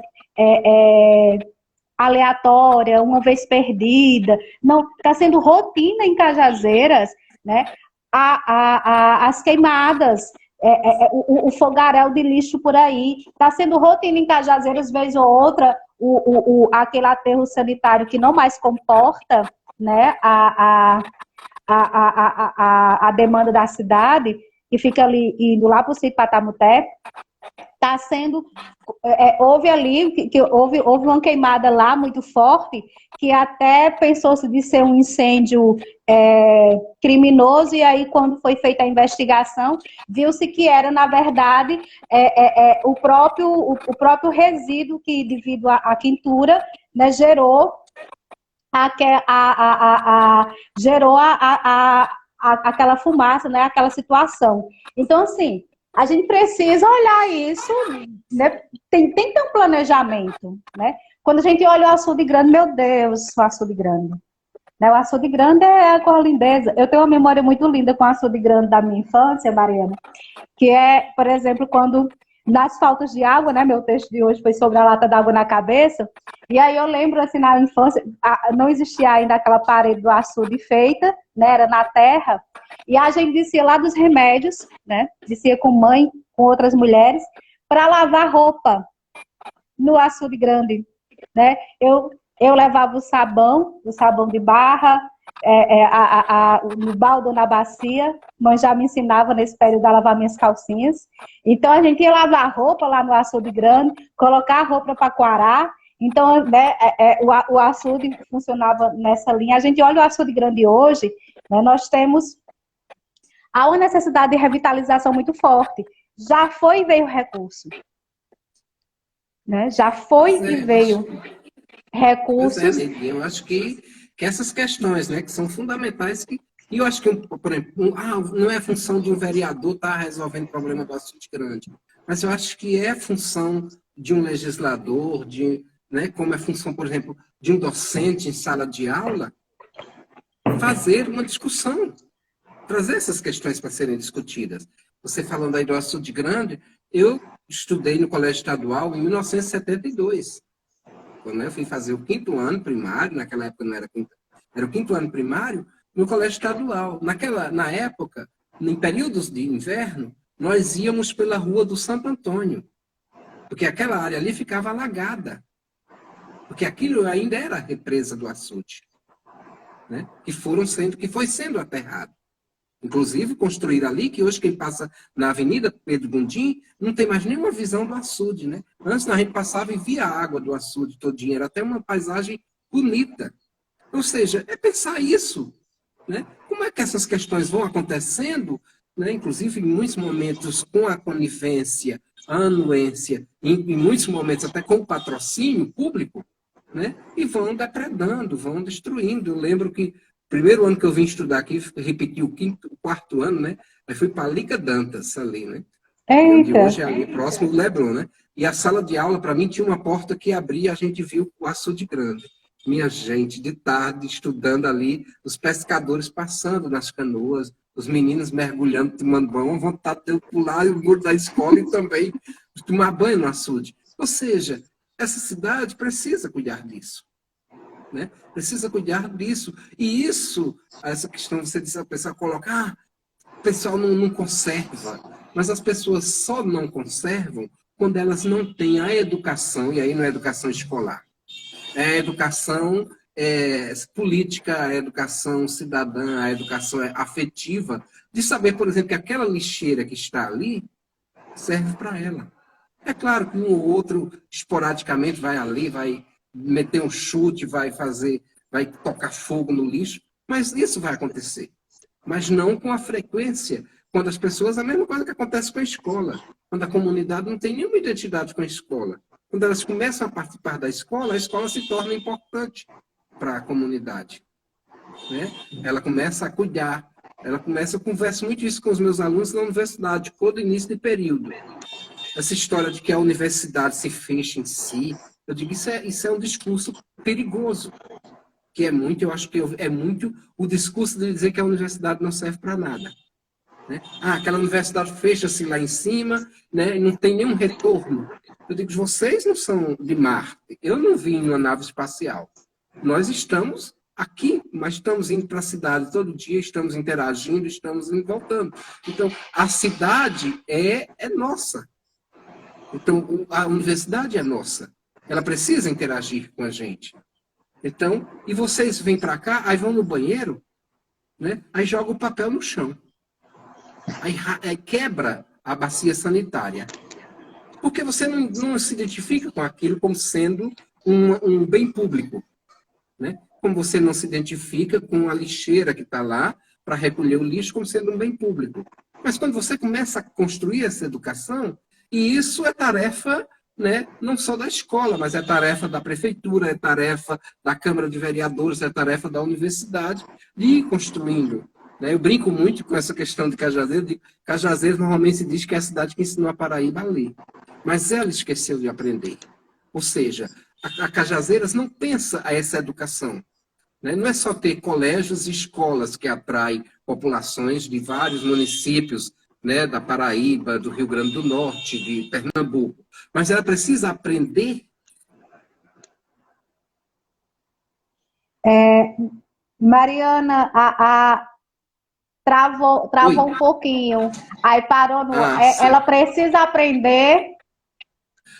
aleatória, uma vez perdida. Não, está sendo rotina em Cajazeiras, né? As queimadas, o fogaréu de lixo por aí. Está sendo rotina em Cajazeiras, vez ou outra, aquele aterro sanitário que não mais comporta, né, a demanda da cidade, que fica ali indo lá para o Sítio Patamuté. está sendo... houve ali, houve uma queimada lá muito forte, que até pensou-se de ser um incêndio criminoso, e aí quando foi feita a investigação, viu-se que era, na verdade, o próprio resíduo que, devido à quintura, né, gerou aquela fumaça, né, aquela situação. Então, assim, a gente precisa olhar isso, né? Tem que ter um planejamento, né? Quando a gente olha o açude grande, meu Deus, o açude grande. Né? O açude grande é a cor lindeza. Eu tenho uma memória muito linda com o açude grande da minha infância, Mariana, que é, por exemplo, quando nas faltas de água, né? Meu texto de hoje foi sobre a lata d'água na cabeça. E aí eu lembro, assim, na infância, não existia ainda aquela parede do açude feita, né? Era na terra. E a gente descia lá dos remédios, né? Descia com mãe, com outras mulheres, para lavar roupa no açude grande, né? Eu levava o sabão de barra, no balde ou na bacia. Mãe já me ensinava nesse período a lavar minhas calcinhas. Então a gente ia lavar roupa lá no açude grande, colocar a roupa para coarar. Então, né, o açude funcionava nessa linha. A gente olha o açude grande hoje, né, nós temos uma necessidade de revitalização muito forte. Já foi e veio recurso. Né? Já foi e veio recursos. Eu acho que essas questões, né, que são fundamentais, e eu acho que, por exemplo, não é função de um vereador estar resolvendo o problema do açude grande, mas eu acho que é função de um legislador, né, como é função, por exemplo, de um docente em sala de aula, fazer uma discussão, trazer essas questões para serem discutidas. Você falando aí do açude grande, eu estudei no colégio estadual em 1972. Quando eu fui fazer o 5º ano primário, naquela época não era quinto, era o 5º ano primário, no colégio estadual. Na época, em períodos de inverno, nós íamos pela rua do Santo Antônio, porque aquela área ali ficava alagada, porque aquilo ainda era a represa do açude, né? Que foi sendo aterrado. Inclusive, construir ali, que hoje quem passa na Avenida Pedro Gondim não tem mais nenhuma visão do açude, né? Antes a gente passava e via a água do açude todinha, era até uma paisagem bonita. Ou seja, é pensar isso, né? Como é que essas questões vão acontecendo, né? Inclusive em muitos momentos com a conivência, a anuência, em muitos momentos até com o patrocínio público, né? E vão depredando, vão destruindo. Eu lembro que primeiro ano que eu vim estudar aqui, repeti o 4º ano, né? Aí fui para a Liga Dantas, ali, né? Onde hoje é ali próximo do Leblon, né? E a sala de aula, para mim, tinha uma porta que abria, a gente viu o açude grande. Minha gente, de tarde, estudando ali, os pescadores passando nas canoas, os meninos mergulhando, tomando banho, vontade de eu pular o muro da escola e também tomar banho no açude. Ou seja, essa cidade precisa cuidar disso. Né? Precisa cuidar disso. E isso, essa questão, você disse, a pessoa coloca, o pessoal não conserva. Mas as pessoas só não conservam quando elas não têm a educação, e aí não é educação escolar. É a educação política, a educação cidadã, a educação afetiva, de saber, por exemplo, que aquela lixeira que está ali serve para ela. É claro que um ou outro, esporadicamente, vai ali, vai meter um chute, vai tocar fogo no lixo, mas isso vai acontecer. Mas não com a frequência, quando as pessoas, a mesma coisa que acontece com a escola, quando a comunidade não tem nenhuma identidade com a escola. Quando elas começam a participar da escola, a escola se torna importante para a comunidade. Né? Ela começa a cuidar, eu converso muito isso com os meus alunos na universidade, todo início de período. Essa história de que a universidade se fecha em si, eu digo, isso é um discurso perigoso, que eu acho que é muito o discurso de dizer que a universidade não serve para nada. Né? Aquela universidade fecha-se lá em cima, né, e não tem nenhum retorno. Eu digo, vocês não são de Marte, eu não vim em uma nave espacial. Nós estamos aqui, mas estamos indo para a cidade todo dia, estamos interagindo, estamos indo e voltando. Então, a cidade é nossa. Então, a universidade é nossa. Ela precisa interagir com a gente. Então, e vocês vêm para cá, aí vão no banheiro, né? Aí jogam o papel no chão. Aí quebra a bacia sanitária. Porque você não se identifica com aquilo como sendo um bem público, né? Como você não se identifica com a lixeira que está lá para recolher o lixo como sendo um bem público. Mas quando você começa a construir essa educação, e isso é tarefa, né, não só da escola, mas é tarefa da prefeitura, é tarefa da Câmara de Vereadores, é tarefa da universidade, de ir construindo. Né? Eu brinco muito com essa questão de Cajazeiras. Cajazeiras normalmente se diz que é a cidade que ensinou a Paraíba a ler. Mas ela esqueceu de aprender. Ou seja, a Cajazeiras não pensa essa educação. Né? Não é só ter colégios e escolas que atraem populações de vários municípios, né, da Paraíba, do Rio Grande do Norte, de Pernambuco. Mas ela precisa aprender. Mariana, travou um pouquinho. Aí parou no. Ela precisa aprender.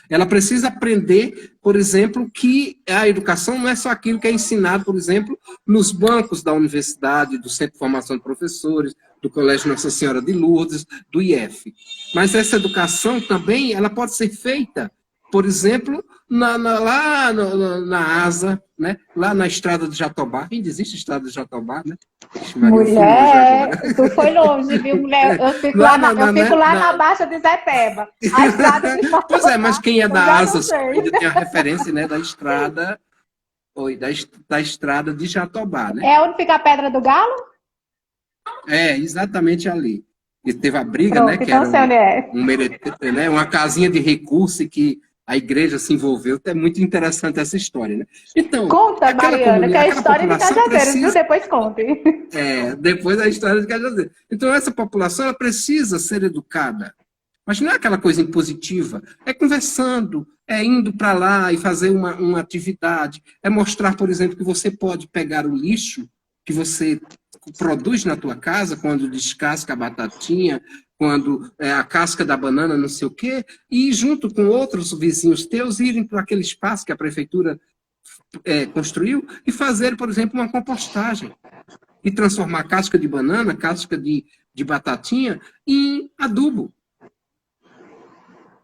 Ela precisa aprender, por exemplo, que a educação não é só aquilo que é ensinado, por exemplo, nos bancos da universidade, do Centro de Formação de Professores, do Colégio Nossa Senhora de Lourdes, do IF. Mas essa educação também ela pode ser feita, por exemplo, lá na ASA, né? Lá na Estrada de Jatobá. Ainda existe Estrada de Jatobá, né? Mulher, tu foi longe, viu, mulher? Eu fico lá na Baixa de Zé-Peba. A estrada de Jatobá. Pois é, mas quem é da ASA ainda tem a referência, né, da estrada, da Estrada de Jatobá, né? É onde fica a Pedra do Galo? É, exatamente ali. E teve a briga, Pronto, né? Que então era né, uma casinha de recurso e que a igreja se envolveu. É muito interessante essa história, né? Então, conta, Mariana, que é a história de Cajazeiras, viu? Depois conte. Depois a história de Cajazeiras. Então, essa população ela precisa ser educada. Mas não é aquela coisa impositiva. É conversando, é indo para lá e fazer uma atividade. É mostrar, por exemplo, que você pode pegar o lixo que você produz na tua casa, quando descasca a batatinha, quando a casca da banana, não sei o quê, e junto com outros vizinhos teus irem para aquele espaço que a prefeitura construiu e fazer, por exemplo, uma compostagem. E transformar casca de banana, casca de batatinha em adubo.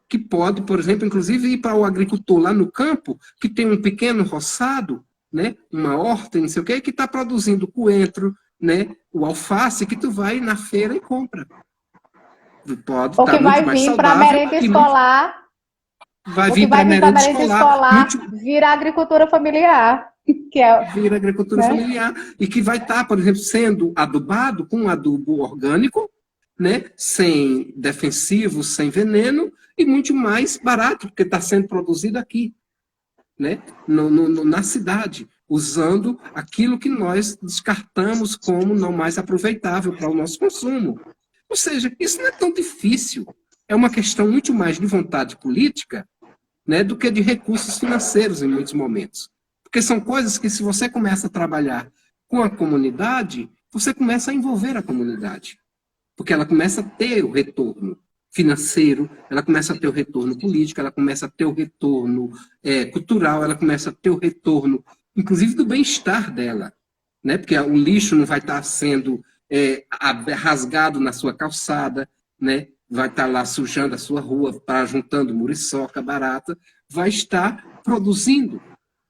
Que pode, por exemplo, inclusive ir para o agricultor lá no campo, que tem um pequeno roçado, né, uma horta, não sei o quê, que está produzindo coentro, né, o alface, que tu vai na feira e compra. Pode ou que vai vir para a merenda escolar. Vai vir para a merenda escolar. Vira agricultura familiar. Vira agricultura familiar. E que vai estar, por exemplo, sendo adubado com um adubo orgânico, né, sem defensivos, sem veneno, e muito mais barato, porque está sendo produzido aqui, né, na cidade, usando aquilo que nós descartamos como não mais aproveitável para o nosso consumo. Ou seja, isso não é tão difícil. É uma questão muito mais de vontade política, né, do que de recursos financeiros em muitos momentos. Porque são coisas que, se você começa a trabalhar com a comunidade, você começa a envolver a comunidade. Porque ela começa a ter o retorno financeiro, ela começa a ter o retorno político, ela começa a ter o retorno cultural, ela começa a ter o retorno, inclusive, do bem-estar dela. Né? Porque o lixo não vai estar sendo rasgado na sua calçada, né? Vai estar lá sujando a sua rua, juntando muriçoca, barata, vai estar produzindo,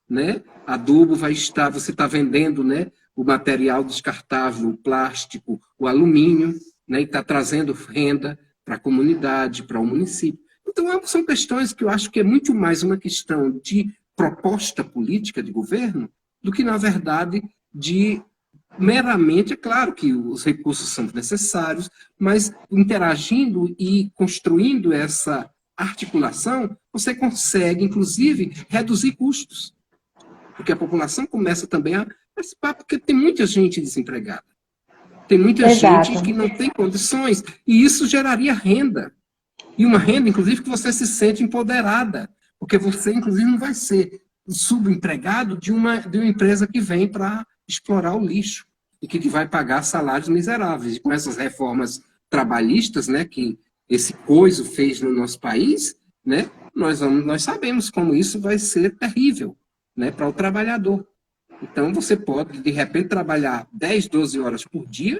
né? Adubo, vai estar, você está vendendo, né, o material descartável, o plástico, o alumínio, né, e está trazendo renda para a comunidade, para o município. Então, são questões que eu acho que é muito mais uma questão de proposta política de governo do que, na verdade, de meramente, é claro que os recursos são necessários, mas interagindo e construindo essa articulação, você consegue, inclusive, reduzir custos. Porque a população começa também a participar, porque tem muita gente desempregada. Tem muita gente que não tem condições, e isso geraria renda. E uma renda, inclusive, que você se sente empoderada, porque você, inclusive, não vai ser subempregado de uma empresa que vem para explorar o lixo e que vai pagar salários miseráveis. E com essas reformas trabalhistas, né, que esse coiso fez no nosso país, né, nós sabemos como isso vai ser terrível, né, para o trabalhador. Então, você pode, de repente, trabalhar 10, 12 horas por dia,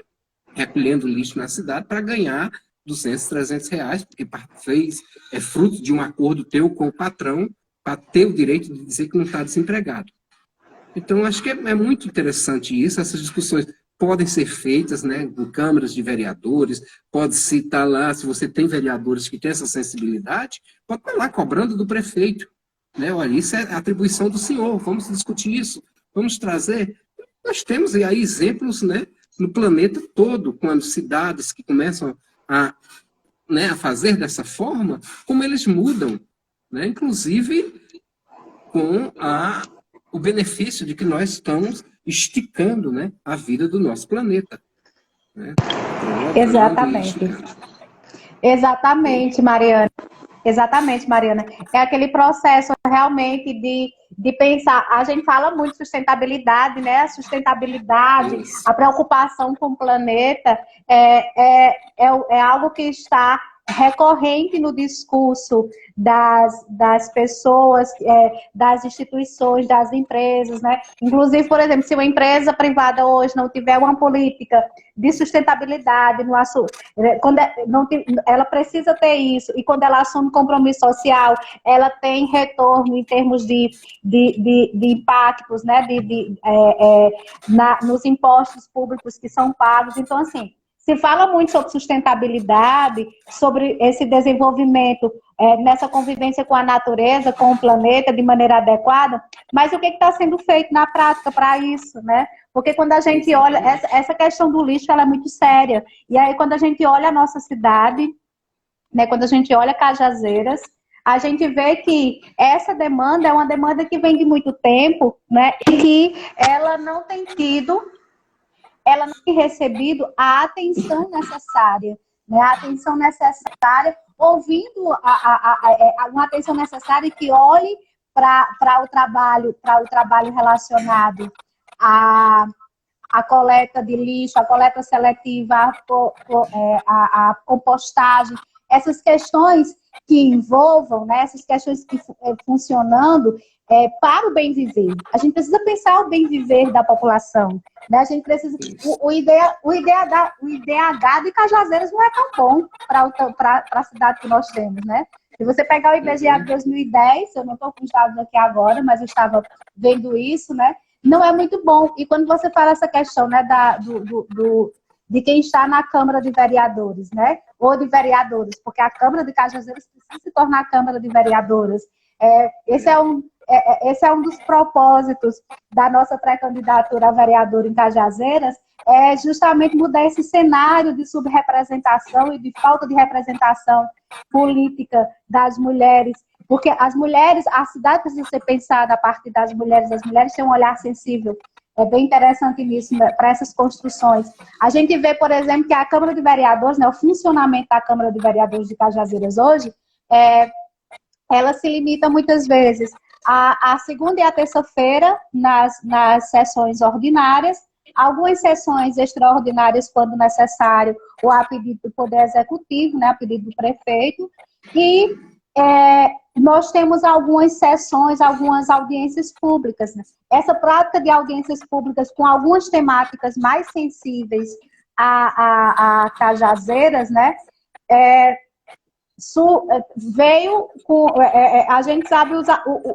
recolhendo lixo na cidade, para ganhar 200, 300 reais, porque fez, é fruto de um acordo teu com o patrão para ter o direito de dizer que não está desempregado. Então, acho que é muito interessante isso, essas discussões podem ser feitas, né, em câmaras de vereadores, pode-se estar lá, se você tem vereadores que têm essa sensibilidade, pode estar lá cobrando do prefeito, né, olha, isso é atribuição do senhor, vamos discutir isso, vamos trazer. Nós temos aí exemplos, né, no planeta todo, quando cidades que começam a, né, a fazer dessa forma, como eles mudam, né, inclusive com o benefício de que nós estamos esticando, né, a vida do nosso planeta. Né? Exatamente. Exatamente, Mariana. Exatamente, Mariana. É aquele processo realmente de pensar. A gente fala muito de sustentabilidade, né? A sustentabilidade, a preocupação com o planeta é algo que está recorrente no discurso das pessoas, das instituições, das empresas, né? Inclusive, por exemplo, se uma empresa privada hoje não tiver uma política de sustentabilidade no assunto, quando ela precisa ter isso, e quando ela assume compromisso social, ela tem retorno em termos de impactos, né? Nos impostos públicos que são pagos. Então, assim, se fala muito sobre sustentabilidade, sobre esse desenvolvimento nessa convivência com a natureza, com o planeta, de maneira adequada, mas o que está sendo feito na prática para isso, né? Porque quando a gente olha, essa questão do lixo, ela é muito séria. E aí, quando a gente olha a nossa cidade, né, quando a gente olha Cajazeiras, a gente vê que essa demanda é uma demanda que vem de muito tempo, né? E que ela não tem recebido a atenção necessária, né? A atenção necessária, ouvindo uma atenção necessária que olhe para o trabalho relacionado à coleta de lixo, à coleta seletiva, à compostagem, essas questões que envolvam, né, essas questões que funcionando para o bem viver. A gente precisa pensar o bem viver da população, né? A gente precisa. O IDH de Cajazeiras não é tão bom para a cidade que nós temos, né? Se você pegar o IBGE de 2010, eu não estou com os dados aqui agora, mas eu estava vendo isso, né? Não é muito bom. E quando você fala essa questão, né, de quem está na Câmara de Vereadores, né? Ou de vereadores, porque a Câmara de Cajazeiras precisa se tornar a Câmara de Vereadores. Esse é um dos propósitos da nossa pré-candidatura a vereador em Cajazeiras, é justamente mudar esse cenário de subrepresentação e de falta de representação política das mulheres, porque as mulheres, a cidade precisa ser pensada a partir das mulheres, as mulheres têm um olhar sensível. É bem interessante nisso, né, para essas construções. A gente vê, por exemplo, que a Câmara de Vereadores, né, o funcionamento da Câmara de Vereadores de Cajazeiras hoje, ela se limita muitas vezes a segunda e a terça-feira nas sessões ordinárias, algumas sessões extraordinárias quando necessário, ou a pedido do Poder Executivo, né, a pedido do prefeito, e nós temos algumas sessões, algumas audiências públicas. Né? Essa prática de audiências públicas com algumas temáticas mais sensíveis a Cajazeiras, né, veio com... a gente sabe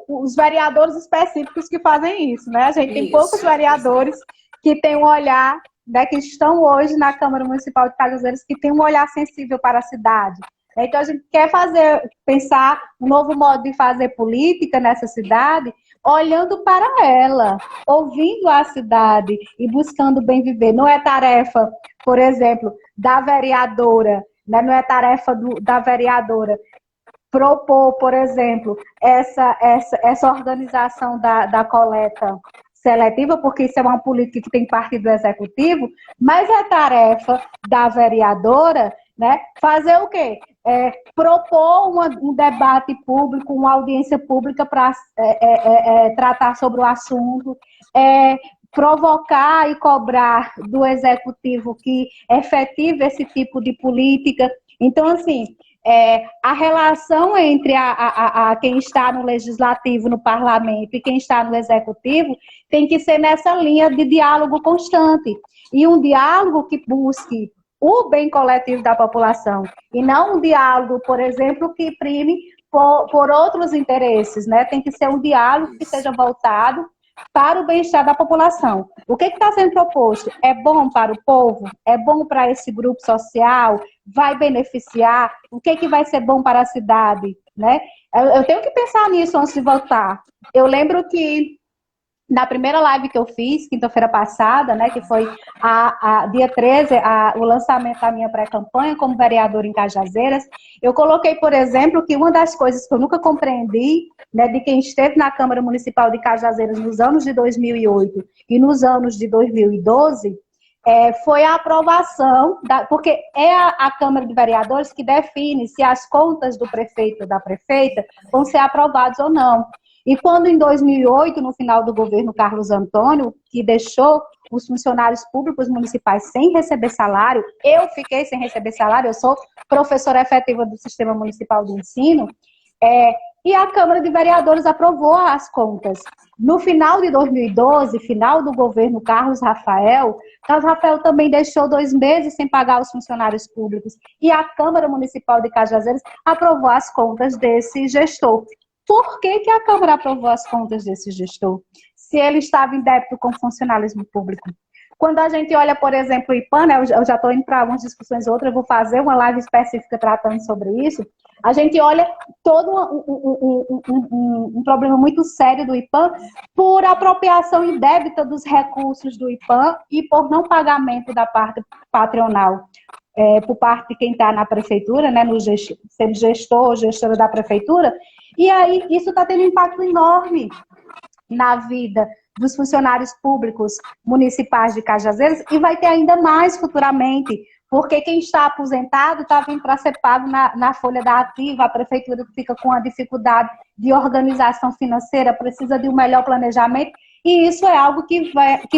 os vereadores específicos que fazem isso, né? A gente tem poucos vereadores que têm um olhar, né, que estão hoje na Câmara Municipal de Cajazeiras, que tem um olhar sensível para a cidade. Então, a gente quer pensar um novo modo de fazer política nessa cidade, olhando para ela, ouvindo a cidade e buscando bem viver. Não é tarefa, por exemplo, da vereadora, né? Não é tarefa da vereadora propor, por exemplo, essa organização da coleta seletiva, porque isso é uma política que tem que partir do executivo, mas é tarefa da vereadora, né, fazer o quê? Propor um debate público, uma audiência pública para tratar sobre o assunto, provocar e cobrar do executivo que efetive esse tipo de política. Então, assim, a relação entre quem está no legislativo, no parlamento, e quem está no executivo tem que ser nessa linha de diálogo constante. E um diálogo que busque o bem coletivo da população, e não um diálogo, por exemplo, que prime por outros interesses, né? Tem que ser um diálogo que seja voltado para o bem-estar da população. O que está sendo proposto? É bom para o povo? É bom para esse grupo social? Vai beneficiar? O que vai ser bom para a cidade? Né? Eu tenho que pensar nisso antes de votar. Eu lembro que na primeira live que eu fiz, quinta-feira passada, né, que foi dia 13, o lançamento da minha pré-campanha como vereadora em Cajazeiras, eu coloquei, por exemplo, que uma das coisas que eu nunca compreendi, né, de quem esteve na Câmara Municipal de Cajazeiras nos anos de 2008 e nos anos de 2012, foi a aprovação, porque é a Câmara de Vereadores que define se as contas do prefeito ou da prefeita vão ser aprovadas ou não. E quando em 2008, no final do governo Carlos Antônio, que deixou os funcionários públicos municipais sem receber salário, eu fiquei sem receber salário, eu sou professora efetiva do Sistema Municipal de Ensino, e a Câmara de Vereadores aprovou as contas. No final de 2012, final do governo Carlos Rafael também deixou 2 meses sem pagar os funcionários públicos. E a Câmara Municipal de Cajazeiras aprovou as contas desse gestor. Por que a Câmara aprovou as contas desse gestor, se ele estava em débito com o funcionalismo público? Quando a gente olha, por exemplo, o IPAN, né, eu já estou indo para algumas discussões, outras, eu vou fazer uma live específica tratando sobre isso, a gente olha todo um problema muito sério do IPAN por apropriação indébita dos recursos do IPAN e por não pagamento da parte patronal. Por parte de quem está na prefeitura, né, sendo gestor ou gestora da prefeitura, e aí isso está tendo um impacto enorme na vida dos funcionários públicos municipais de Cajazeiras e vai ter ainda mais futuramente, porque quem está aposentado está vindo para ser pago na folha da ativa, a prefeitura fica com a dificuldade de organização financeira, precisa de um melhor planejamento, e isso é algo que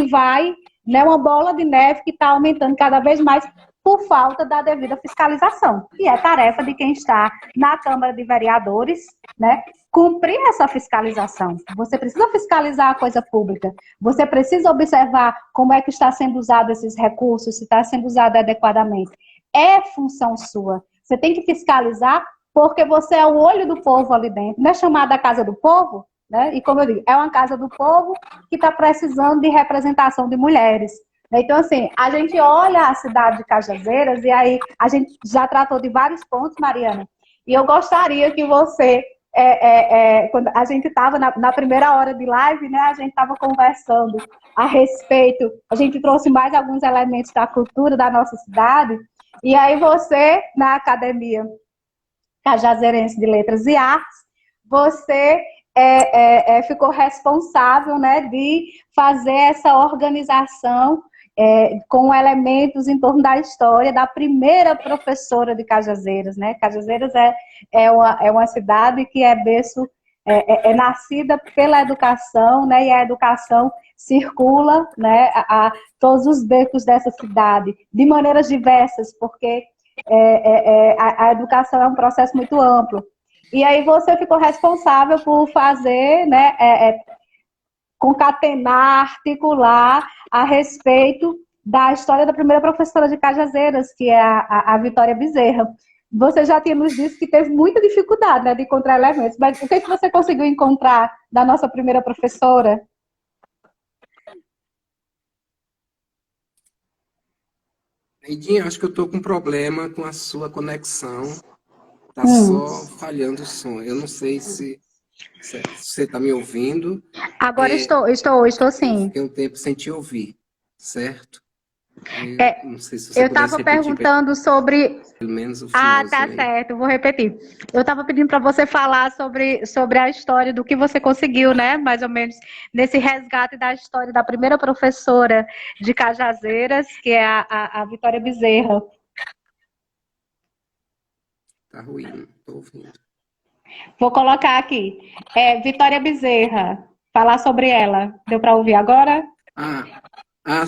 vai né, uma bola de neve que está aumentando cada vez mais por falta da devida fiscalização. E é tarefa de quem está na Câmara de Vereadores, né, cumprir essa fiscalização. Você precisa fiscalizar a coisa pública. Você precisa observar como é que está sendo usado esses recursos, se está sendo usado adequadamente. É função sua. Você tem que fiscalizar porque você é o olho do povo ali dentro. Não é chamada a Casa do Povo? Né? E como eu digo, é uma Casa do Povo que está precisando de representação de mulheres. Então, assim, a gente olha a cidade de Cajazeiras e aí a gente já tratou de vários pontos, Mariana, e eu gostaria que você, quando a gente estava na primeira hora de live, né, a gente estava conversando a respeito, a gente trouxe mais alguns elementos da cultura da nossa cidade, e aí você, na Academia Cajazeirense de Letras e Artes, você ficou responsável, né, de fazer essa organização com elementos em torno da história da primeira professora de Cajazeiras, né? Cajazeiras é uma cidade que é berço, nascida pela educação, né? E a educação circula, né, a todos os becos dessa cidade, de maneiras diversas, porque a educação é um processo muito amplo. E aí você ficou responsável por fazer, né, concatenar, articular a respeito da história da primeira professora de Cajazeiras, que é a Vitória Bezerra. Você já tinha nos dito que teve muita dificuldade, né, de encontrar elementos, mas o que você conseguiu encontrar da nossa primeira professora? Neidinha, acho que eu estou com problema com a sua conexão. Está só falhando o som. Eu não sei se você está me ouvindo. Agora estou sim. Fiquei um tempo sem te ouvir, certo? Não sei se você eu estava perguntando sobre... Pelo menos o finalzinho. Tá certo, vou repetir. Eu estava pedindo para você falar sobre a história do que você conseguiu, né? Mais ou menos, nesse resgate da história da primeira professora de Cajazeiras, que é a Vitória Bezerra. Tá ruim, estou ouvindo. Vou colocar aqui. Vitória Bezerra. Falar sobre ela. Deu para ouvir agora?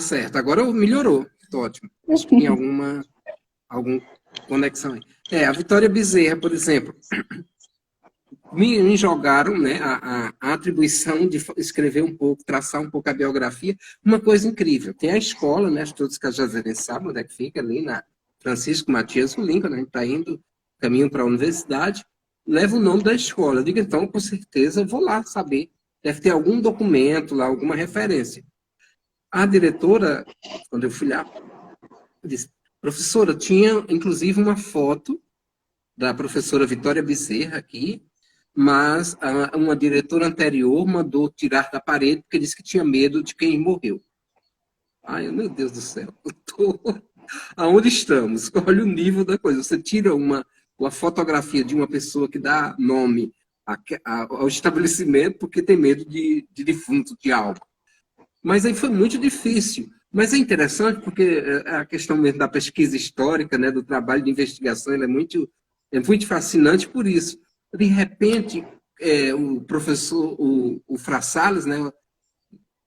Certo. Agora melhorou. Tô ótimo. Acho que tem alguma conexão aí. A Vitória Bezerra, por exemplo, me jogaram, né, a atribuição de escrever um pouco, traçar um pouco a biografia, uma coisa incrível. Tem a escola, né, todos os cajazeirenses sabem onde é que fica, ali Francisco Matias Rolim, quando a gente está indo caminho para a universidade, leva o nome da escola. Eu digo, então, com certeza, eu vou lá saber. Deve ter algum documento lá, alguma referência. A diretora, quando eu fui lá, disse, professora, tinha inclusive uma foto da professora Vitória Bezerra aqui, mas uma diretora anterior mandou tirar da parede porque disse que tinha medo de quem morreu. Ai, meu Deus do céu, aonde estamos? Olha o nível da coisa. Você tira uma fotografia de uma pessoa que dá nome ao estabelecimento porque tem medo de defunto, de algo. Mas aí foi muito difícil. Mas é interessante porque a questão mesmo da pesquisa histórica, né, do trabalho de investigação, ele é muito fascinante por isso. De repente, o professor, o Fra Salles, né, o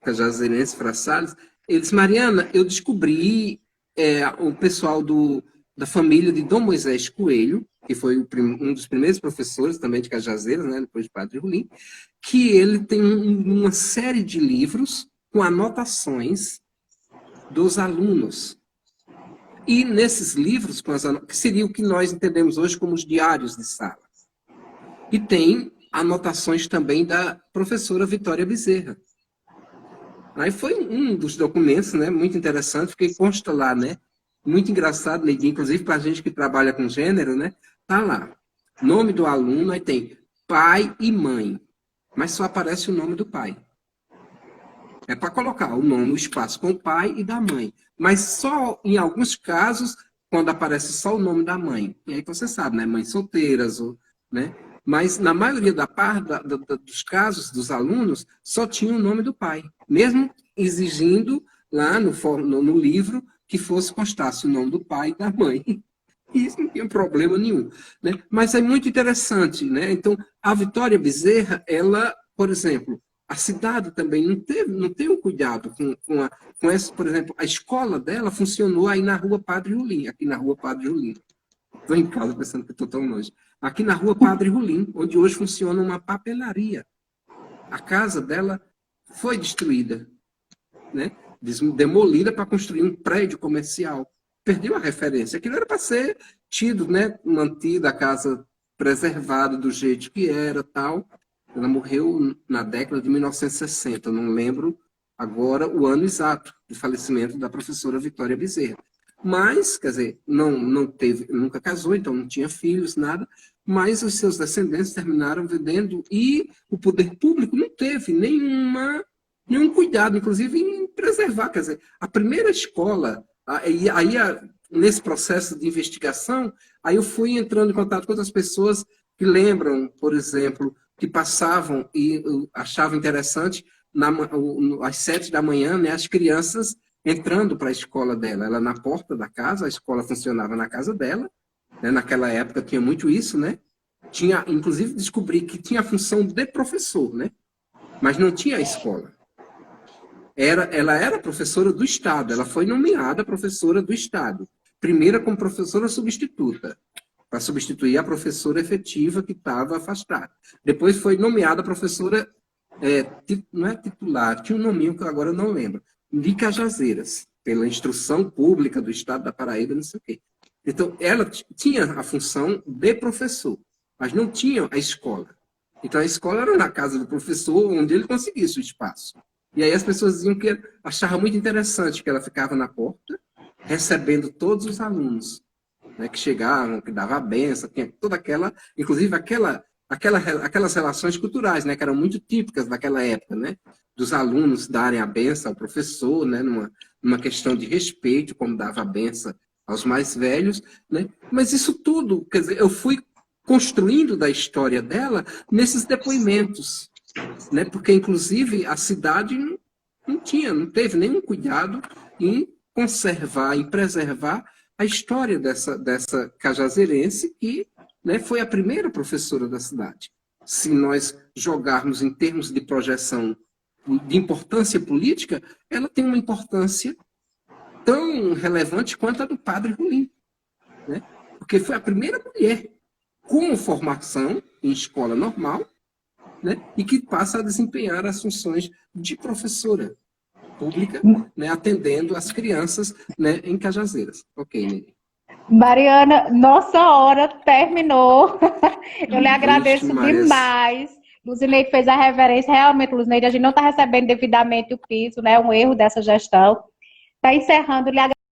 cajazeirense Fra Salles, ele disse, Mariana, eu descobri o pessoal da família de Dom Moisés Coelho, que foi um dos primeiros professores também de Cajazeiras, né, depois de Padre Rolim, que ele tem uma série de livros com anotações dos alunos. E nesses livros, que seria o que nós entendemos hoje como os diários de sala. E tem anotações também da professora Vitória Bezerra. Aí foi um dos documentos, né, muito interessante, porque consta lá, né, muito engraçado, Neidinho, inclusive para a gente que trabalha com gênero, né, tá lá, nome do aluno, aí tem pai e mãe, mas só aparece o nome do pai. É para colocar o nome, o espaço com o pai e da mãe, mas só em alguns casos, quando aparece só o nome da mãe, e aí você sabe, né, mães solteiras, né, mas na maioria dos casos dos alunos, só tinha o nome do pai, mesmo exigindo lá no livro que constasse o nome do pai e da mãe. Isso não tinha problema nenhum. Né? Mas é muito interessante. Né? Então, a Vitória Bezerra, ela, por exemplo, a cidade também não teve um cuidado com essa, por exemplo, a escola dela funcionou aí na rua Padre Rolim, aqui na rua Padre Rolim. Estou em casa pensando que estou tão longe. Aqui na rua Padre Rolim, onde hoje funciona uma papelaria. A casa dela foi destruída, né? Demolida para construir um prédio comercial. Perdeu a referência. Aquilo era para ser tido, né? Mantida a casa preservada do jeito que era, tal. Ela morreu na década de 1960. Não lembro agora o ano exato de falecimento da professora Vitória Bezerra. Mas, quer dizer, não teve, nunca casou, então não tinha filhos, nada, mas os seus descendentes terminaram vendendo e o poder público não teve nenhum cuidado, inclusive, em preservar. Quer dizer, a primeira escola, nesse processo de investigação, aí eu fui entrando em contato com outras pessoas que lembram, por exemplo, que passavam e achavam interessante, às 7 da manhã, né, as crianças entrando para a escola dela. Ela na porta da casa, a escola funcionava na casa dela, né? Naquela época tinha muito isso, né? Tinha, inclusive, descobri que tinha a função de professor, né? Mas não tinha a escola. Ela era professora do Estado, ela foi nomeada professora do Estado. Primeira como professora substituta, para substituir a professora efetiva que estava afastada. Depois foi nomeada professora, não é titular, tinha um nominho que agora eu não lembro, de Cajazeiras, pela instrução pública do Estado da Paraíba, não sei o quê. Então, ela tinha a função de professor, mas não tinha a escola. Então, a escola era na casa do professor, onde ele conseguisse o espaço. E aí as pessoas diziam que achavam muito interessante que ela ficava na porta, recebendo todos os alunos, né, que chegavam, que dava a benção, tinha toda aquela, inclusive aquelas relações culturais, né, que eram muito típicas daquela época, né, dos alunos darem a benção ao professor, né, numa questão de respeito, como dava a benção aos mais velhos, né, mas isso tudo, quer dizer, eu fui construindo da história dela nesses depoimentos, né, porque inclusive a cidade não teve nenhum cuidado em conservar, em preservar a história dessa cajazeirense que, né, foi a primeira professora da cidade. Se nós jogarmos em termos de projeção de importância política, ela tem uma importância tão relevante quanto a do Padre Rolim, né? Porque foi a primeira mulher com formação em escola normal, né, e que passa a desempenhar as funções de professora pública, né, atendendo as crianças, né, em Cajazeiras. Ok, Nene. Mariana, nossa hora terminou. Eu lhe agradeço Vixe, Maria. demais. Luzineide fez a reverência. Realmente, Luzineide, a gente não está recebendo devidamente o piso, né? Um erro dessa gestão. Está encerrando, lhe